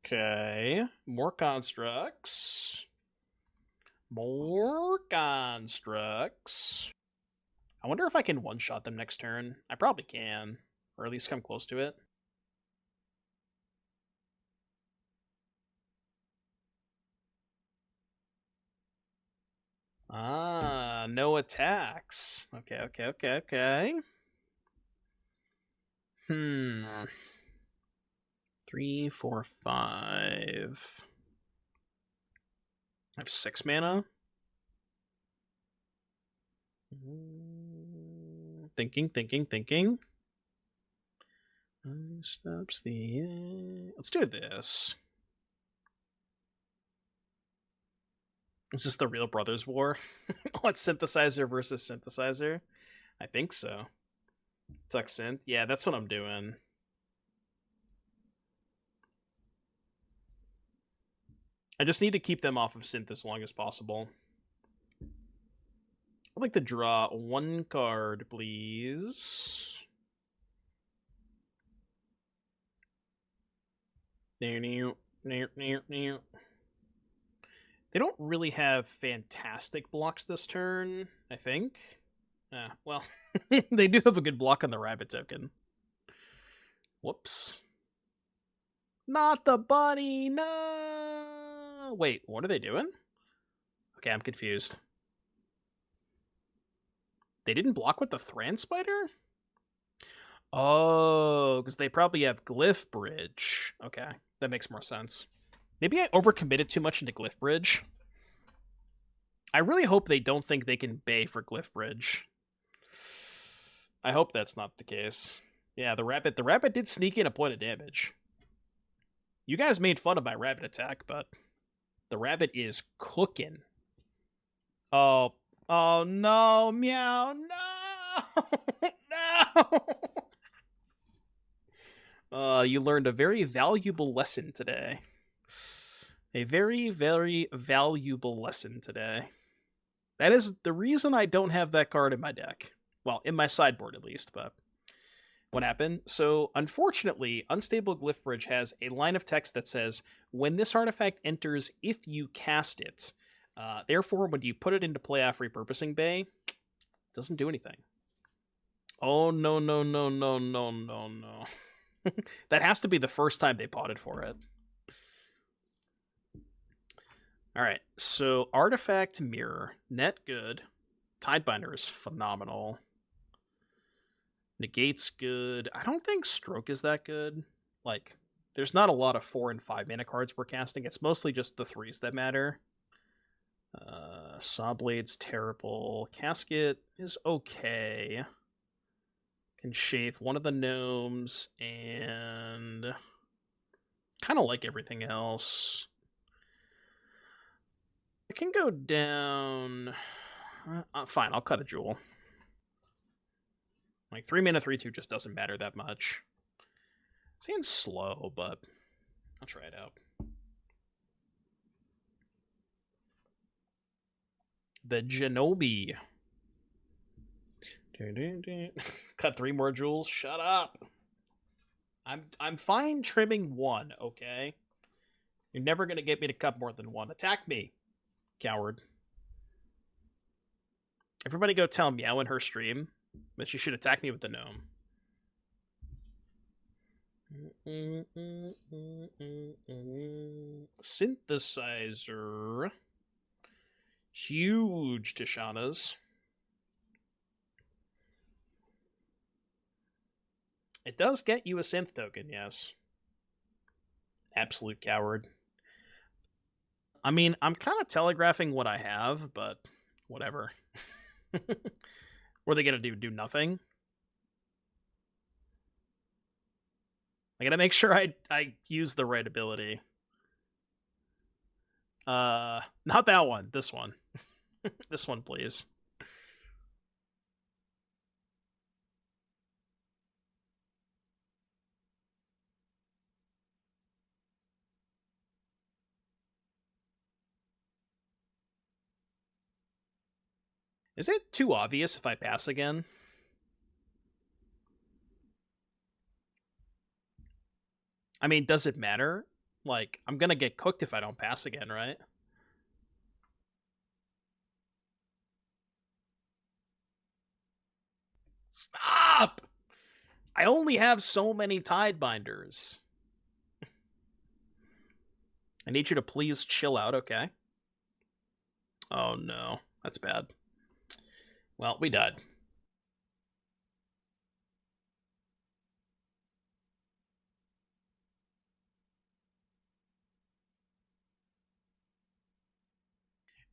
Okay, more constructs. More constructs. I wonder if I can one-shot them next turn. I probably can. Or at least come close to it. Ah, no attacks. Okay. 3, 4, 5. I have 6 mana. Thinking. Stops the... Let's do this. Is this the real Brothers War? What, synthesizer versus synthesizer? I think so. Tuck synth? Yeah, that's what I'm doing. I just need to keep them off of synth as long as possible. I'd like to draw one card, please. They don't really have fantastic blocks this turn, I think. Well, they do have a good block on the rabbit token. Whoops. Not the bunny, no! Wait, what are they doing? Okay, I'm confused. They didn't block with the Thran Spider? Oh, because they probably have Glyph Bridge. Okay, that makes more sense. Maybe I overcommitted too much into Glyph Bridge. I really hope they don't think they can Bay for Glyph Bridge. I hope that's not the case. Yeah, the rabbit did sneak in a point of damage. You guys made fun of my rabbit attack, but the rabbit is cooking. Oh no, meow, no, no. You learned a very valuable lesson today. A very, very valuable lesson today. That is the reason I don't have that card in my deck. Well, in my sideboard at least, but what happened? So, unfortunately, Unstable Glyph Bridge has a line of text that says, when this artifact enters, if you cast it. Therefore, when you put it into play off Repurposing Bay, it doesn't do anything. Oh, no, no, no, no, no, no, no. That has to be the first time they potted for it. Alright, so Artifact Mirror. Net good. Tidebinder is phenomenal. Negate's good. I don't think Stroke is that good. Like, there's not a lot of 4 and 5 mana cards we're casting. It's mostly just the 3s that matter. Sawblade's terrible. Casket is okay. Can shave one of the gnomes, and kind of like everything else. I can go down... fine, I'll cut a jewel. Like, 3 mana, 3/2 just doesn't matter that much. It's saying slow, but I'll try it out. The Genobi. Cut 3 more jewels? Shut up! I'm fine trimming 1, okay? You're never gonna get me to cut more than 1. Attack me, coward. Everybody go tell Meow in her stream that she should attack me with the gnome. Synthesizer. Huge Tishana's. It does get you a synth token, yes. Absolute coward. I mean, I'm kind of telegraphing what I have, but whatever. What are they going to do? Do nothing? I gotta make sure I use the right ability. Not that one. This one. This one, please. Is it too obvious if I pass again? I mean, does it matter? Like, I'm gonna get cooked if I don't pass again, right? Stop! I only have so many Tidebinders. I need you to please chill out, okay? Oh no, that's bad. Well, we died.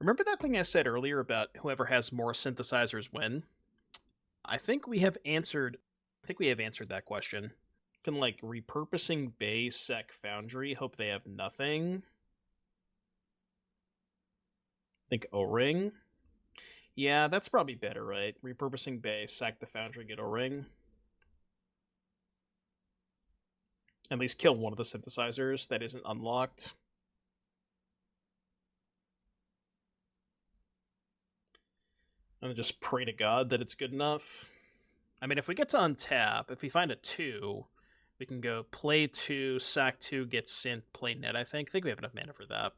Remember that thing I said earlier about whoever has more synthesizers win? I think we have answered that question. Can, like, Repurposing Bay Sec Foundry hope they have nothing? Think O-Ring. Yeah, that's probably better, right? Repurposing Bay, sack the Foundry, get O-Ring. At least kill one of the synthesizers that isn't unlocked. And just pray to God that it's good enough. I mean, if we get to untap, if we find a 2, we can go play 2, sack 2, get synth, play net, I think. I think we have enough mana for that.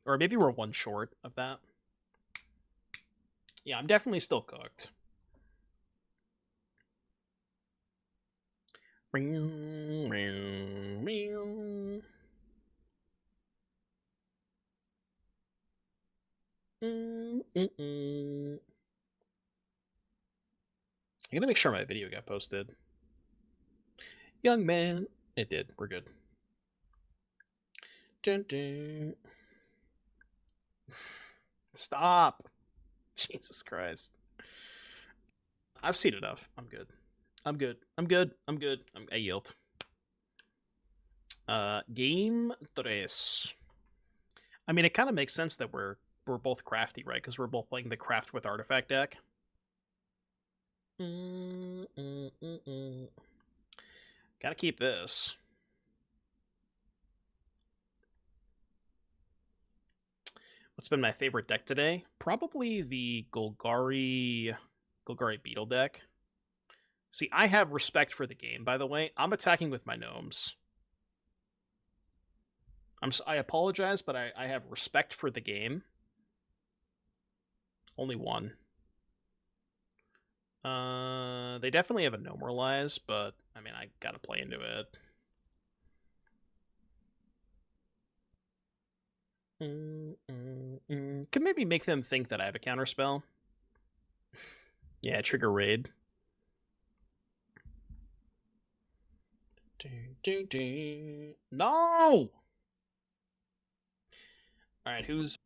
Or maybe we're 1 short of that. Yeah, I'm definitely still cooked. I'm gonna make sure my video got posted. Young man. It did. We're good. Dun, dun. Stop. Jesus Christ. I've seen enough. I'm good. I'm good. I'm good. I'm good. I yield. Game 3. I mean, it kind of makes sense that we're both crafty, right? Because we're both playing the craft with artifact deck. Gotta keep this. What's been my favorite deck today? Probably the Golgari Beetle deck. See, I have respect for the game, by the way. I'm attacking with my gnomes. I apologize, but I have respect for the game. Only one. They definitely have a Gnomoralize, but I mean, I gotta play into it. Could maybe make them think that I have a counterspell. Yeah, trigger raid. No! Alright, whose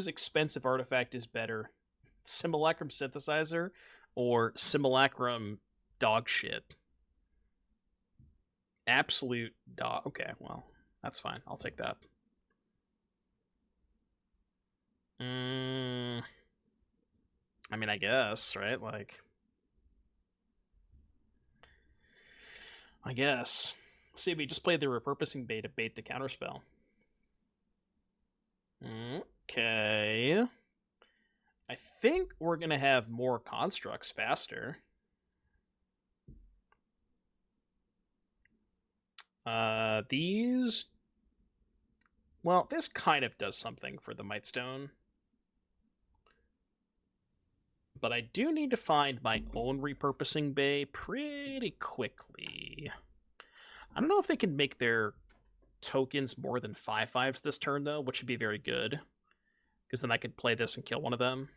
expensive artifact is better? Simulacrum Synthesizer or Simulacrum dog shit? Absolute dog. Okay, well, that's fine. I'll take that. I mean, I guess, right? Like, I guess. See, we just played the Repurposing Bay to bait the counterspell. Okay. I think we're going to have more constructs faster. These... Well, this kind of does something for the Mightstone. But I do need to find my own Repurposing Bay pretty quickly. I don't know if they can make their tokens more than 5/5s this turn, though, which would be very good. Because then I could play this and kill one of them.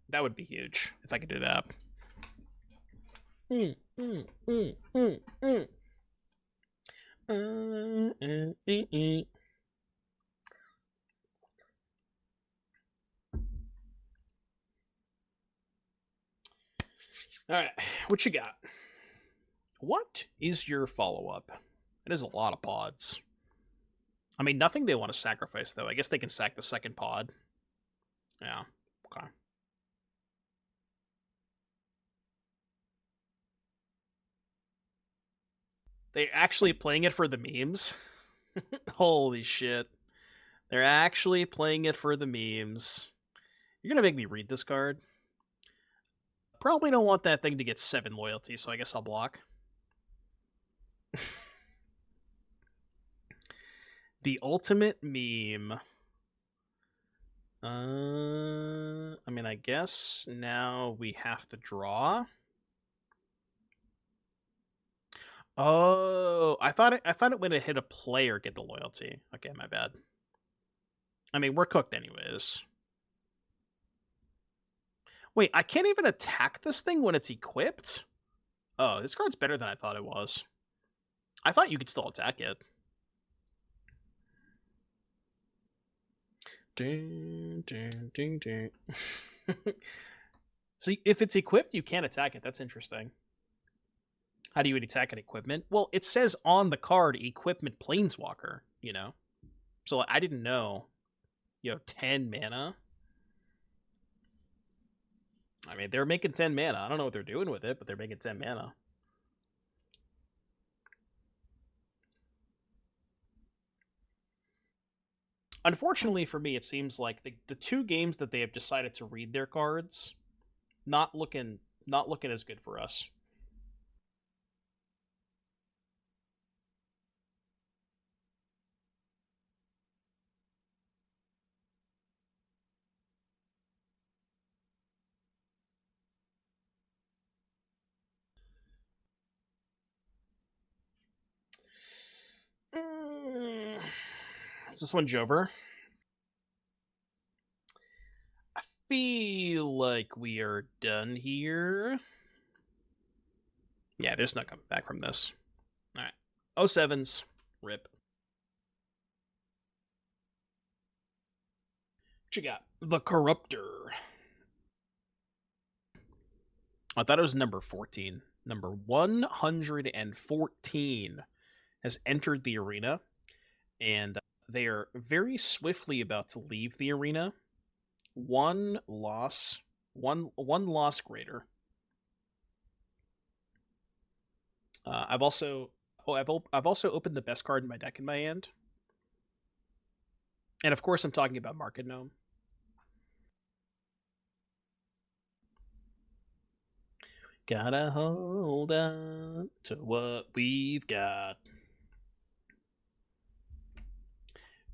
That would be huge, if I could do that. Alright, what you got? What is your follow-up? It is a lot of pods. I mean, nothing they want to sacrifice, though. I guess they can sack the second pod. Yeah, okay. They're actually playing it for the memes? Holy shit. They're actually playing it for the memes. You're gonna make me read this card? Probably don't want that thing to get 7 loyalty, so I guess I'll block. The ultimate meme. I mean, I guess now we have to draw. Oh, I thought it when it hit a player get the loyalty. Okay, my bad. I mean, we're cooked anyways. Wait, I can't even attack this thing when it's equipped? Oh, this card's better than I thought it was. I thought you could still attack it. Ding, ding, ding, ding. So if it's equipped, you can't attack it. That's interesting. How do you attack an equipment? Well, it says on the card, equipment planeswalker, you know? So I didn't know. 10 mana. I mean, they're making 10 mana. I don't know what they're doing with it, but they're making 10 mana. Unfortunately for me, it seems like the two games that they have decided to read their cards, not looking as good for us. Is this one Jover? I feel like we are done here. Yeah, there's no coming back from this. Alright. 07s. Rip. What you got? The Corruptor. I thought it was number 14. Number 114 has entered the arena, and they are very swiftly about to leave the arena. One loss greater. I've also opened the best card in my deck in my hand, and of course I'm talking about Market Gnome. Gotta hold on to what we've got.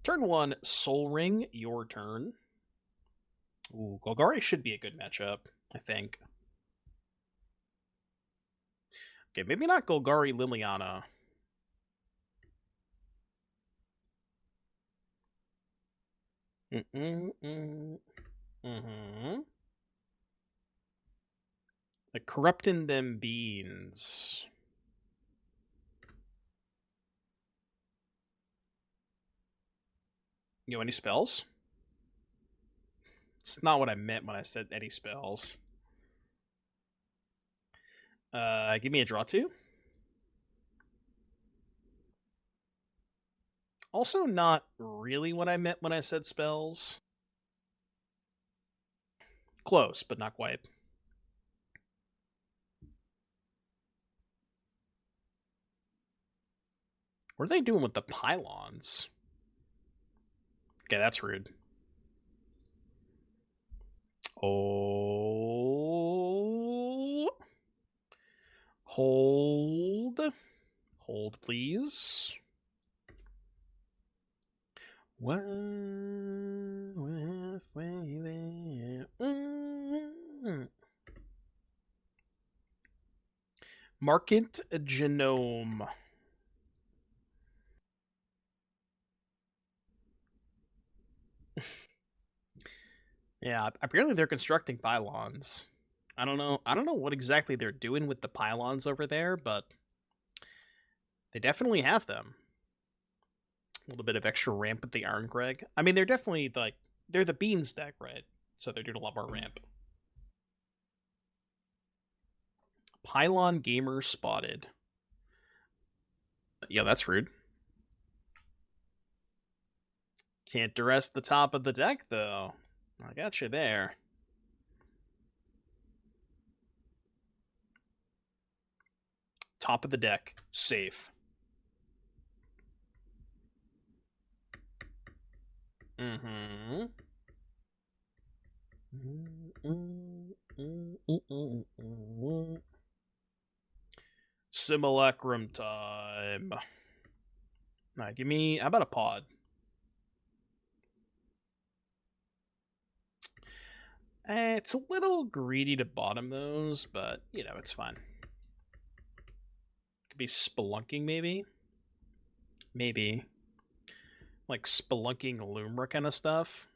Turn 1, Soul Ring, your turn. Ooh, Golgari should be a good matchup, I think. Okay, maybe not Golgari Liliana. The Corrupting Them Beans. You know, any spells? It's not what I meant when I said any spells. Give me a draw 2. Also not really what I meant when I said spells. Close, but not quite. What are they doing with the pylons? Okay, that's rude. Oh. Hold. Hold, please. What? Market Gnome. Yeah, apparently they're constructing pylons. I don't know what exactly they're doing with the pylons over there, but they definitely have them. A little bit of extra ramp with the Iron Crag. I mean, they're definitely they're the beans deck, right? So they're doing a lot more ramp. Pylon Gamer spotted. Yeah, that's rude. Can't duress the top of the deck, though. I got you there. Top of the deck. Safe. Mm-hmm. Simulacrum time. Alright, give me... How about a pod? It's a little greedy to bottom those, but, you know, it's fine. Could be spelunking, maybe? Maybe. Like spelunking Lumra kind of stuff.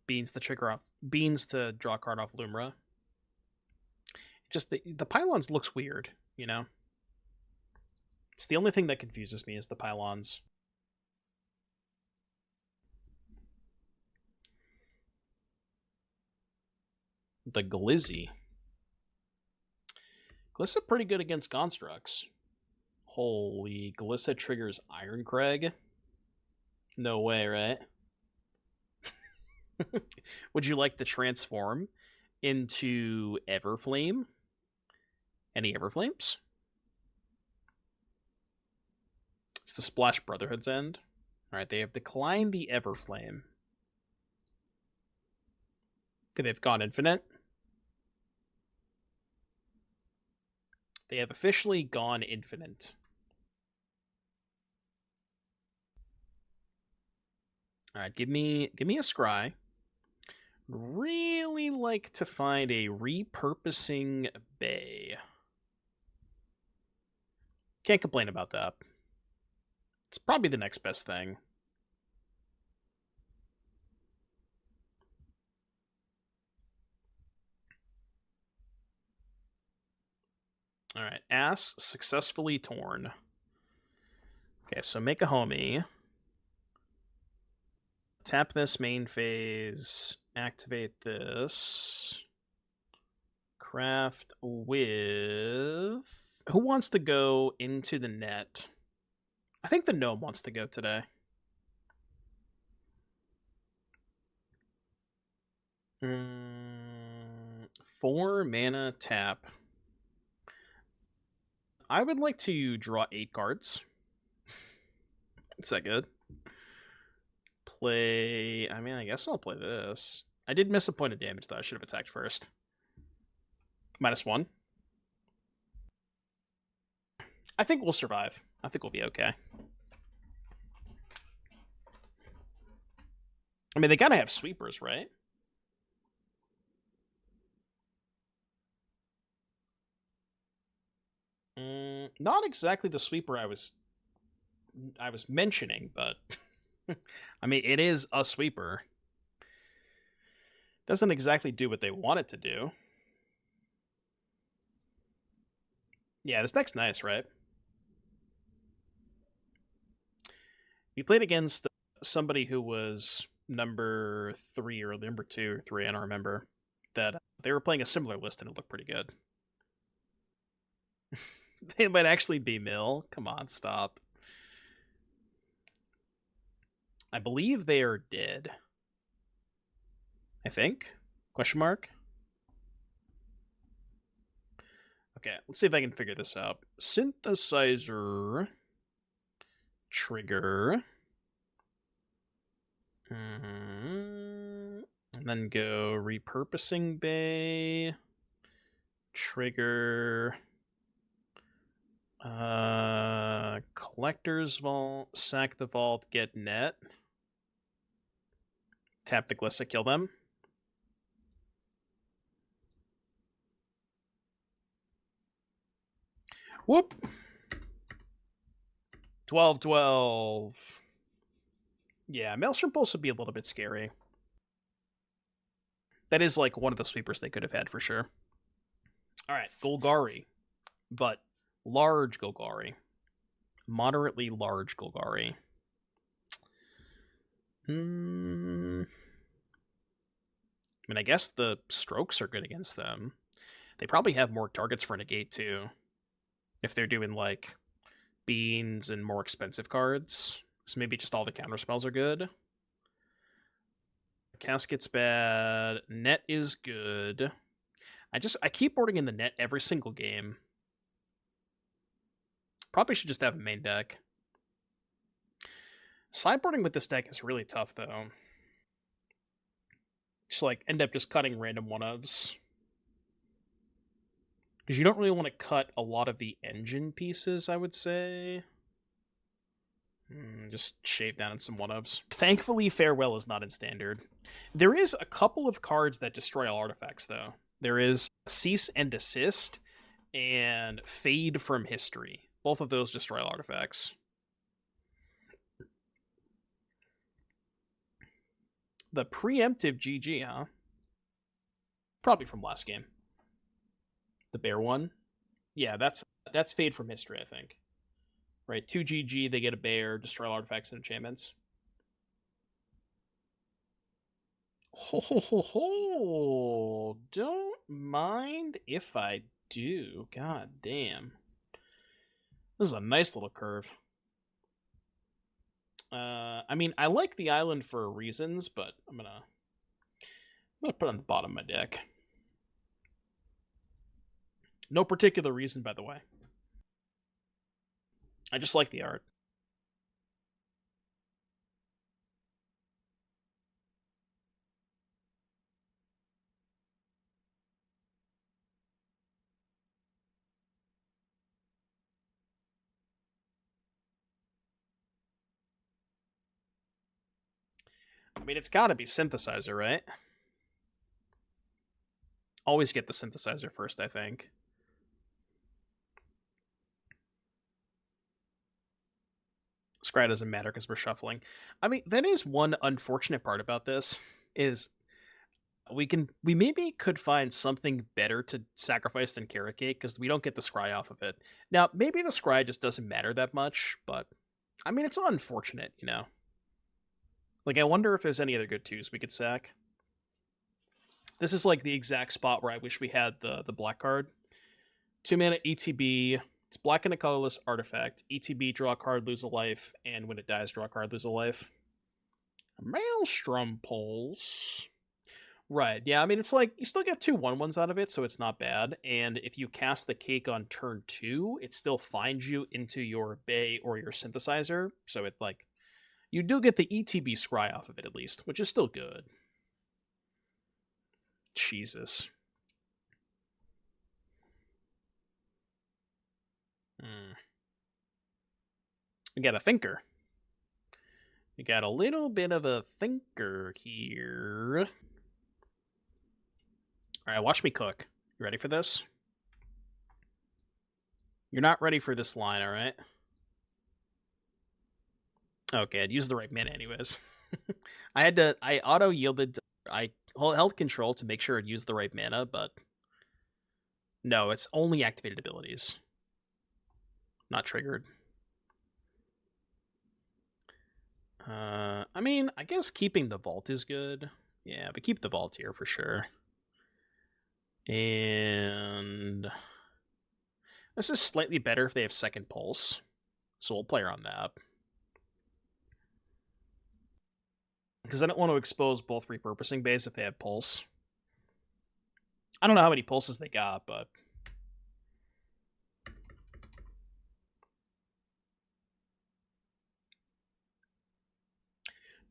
Beans to draw a card off Lumra. Just the pylons looks weird, you know? It's the only thing that confuses me is the pylons. The Glizzy. Glissa pretty good against constructs. Holy, Glissa triggers Iron Crag? No way, right? Would you like to transform into Everflame? Any Everflames? It's the Splash Brotherhood's end. Alright, they have declined the Everflame. Okay, they've gone infinite. They have officially gone infinite. Alright, give me a scry. Really like to find a Repurposing Bay. Can't complain about that. It's probably the next best thing. Alright, Ass successfully torn. Okay, so make a homie. Tap this main phase. Activate this. Craft with... Who wants to go into the net? I think the gnome wants to go today. Four mana tap. I would like to draw 8 cards. Is that good? Play... I mean, I guess I'll play this. I did miss a point of damage, though. I should have attacked first. -1. I think we'll survive. I think we'll be okay. I mean, they gotta have sweepers, right? Not exactly the sweeper I was mentioning, but I mean, it is a sweeper. Doesn't exactly do what they want it to do. Yeah, this deck's nice, right? You played against somebody who was number 3 or number 2 or 3, I don't remember, that they were playing a similar list and it looked pretty good. They might actually be Mill. Come on, stop. I believe they are dead. I think? Question mark? Okay, let's see if I can figure this out. Synthesizer. Trigger. And then go Repurposing Bay. Trigger. Collector's Vault. Sack the Vault. Get Net. Tap the Glissa. Kill them. Whoop! 12-12. Yeah, Maelstrom Pulse would be a little bit scary. That is like one of the sweepers they could have had for sure. Alright, Golgari. But large Golgari. Moderately large Golgari. I mean, I guess the strokes are good against them. They probably have more targets for negate too. If they're doing like beans and more expensive cards. So maybe just all the counter spells are good. Casket's bad. Net is good. I keep boarding in the net every single game. Probably should just have a main deck. Sideboarding with this deck is really tough though. Just like end up just cutting random one-ofs. Because you don't really want to cut a lot of the engine pieces, I would say. Just shave down on some one-ofs. Thankfully, Farewell is not in Standard. There is a couple of cards that destroy all artifacts, though. There is Cease and Desist and Fade from History. Both of those destroy all artifacts. The preemptive GG, huh? Probably from last game. The bear one? Yeah, that's Fade from History, I think. Right, 2 GG, they get a bear, destroy artifacts and enchantments. Ho ho ho ho! Don't mind if I do. God damn. This is a nice little curve. I mean, I like the island for reasons, but I'm gonna I'm going to put it on the bottom of my deck. No particular reason, by the way. I just like the art. I mean, it's got to be Synthesizer, right? Always get the Synthesizer first, I think. Scry doesn't matter because we're shuffling. I mean, that is one unfortunate part about this, is we maybe could find something better to sacrifice than Carrot Cake, because we don't get the Scry off of it. Now, maybe the Scry just doesn't matter that much, but I mean, it's unfortunate, you know? Like, I wonder if there's any other good twos we could sack. This is like the exact spot where I wish we had the black card. 2-mana ETB. It's black and a colorless artifact. ETB, draw a card, lose a life, and when it dies, draw a card, lose a life. Maelstrom Pulse. Right, yeah, I mean, it's like, you still get 2 1/1s out of it, so it's not bad. And if you cast the cake on turn 2, it still finds you into your Bay or your Synthesizer. So it, like, you do get the ETB scry off of it at least, which is still good. Jesus. We got a thinker. We got a little bit of a thinker here. Alright, watch me cook. You ready for this? You're not ready for this line, alright? Okay, I'd use the right mana anyways. I auto-yielded, I held control to make sure it used the right mana, but no, it's only activated abilities. Not triggered. I mean, I guess keeping the vault is good. Yeah, but keep the vault here for sure. And this is slightly better if they have second pulse, so we'll play around that. Because I don't want to expose both Repurposing Bays if they have pulse. I don't know how many pulses they got, but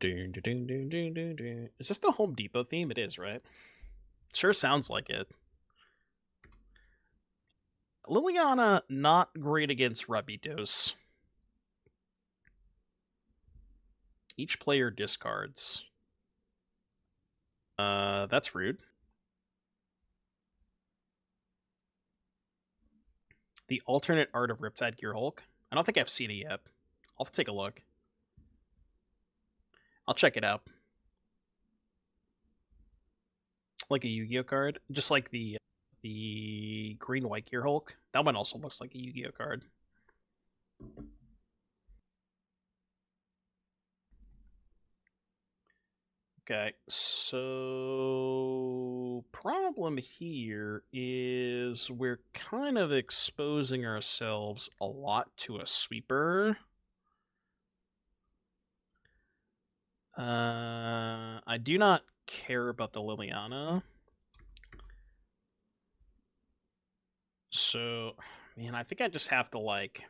is this the Home Depot theme? It is, right? Sure sounds like it. Liliana, not great against Rabitos. Each player discards. That's rude. The alternate art of Riptide Gear Hulk. I don't think I've seen it yet. I'll take a look. I'll check it out. Like a Yu-Gi-Oh card, just like the green-white Gear Hulk. That one also looks like a Yu-Gi-Oh card. Okay, so problem here is we're kind of exposing ourselves a lot to a sweeper. I do not care about the Liliana. So, man, I think I just have to, like,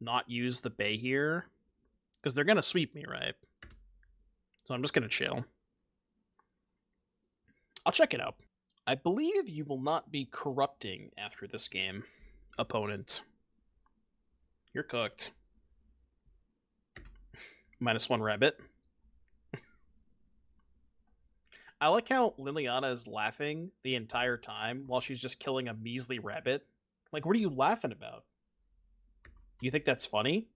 not use the Bay here. Because they're going to sweep me, right? So I'm just going to chill. I'll check it out. I believe you will not be corrupting after this game, opponent. You're cooked. -1 rabbit. I like how Liliana is laughing the entire time while she's just killing a measly rabbit. Like, what are you laughing about? Do you think that's funny?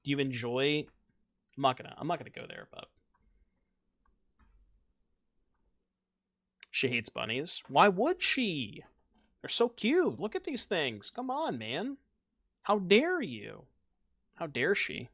Do you enjoy... I'm not gonna go there, but... She hates bunnies. Why would she? They're so cute. Look at these things. Come on, man. How dare you? How dare she?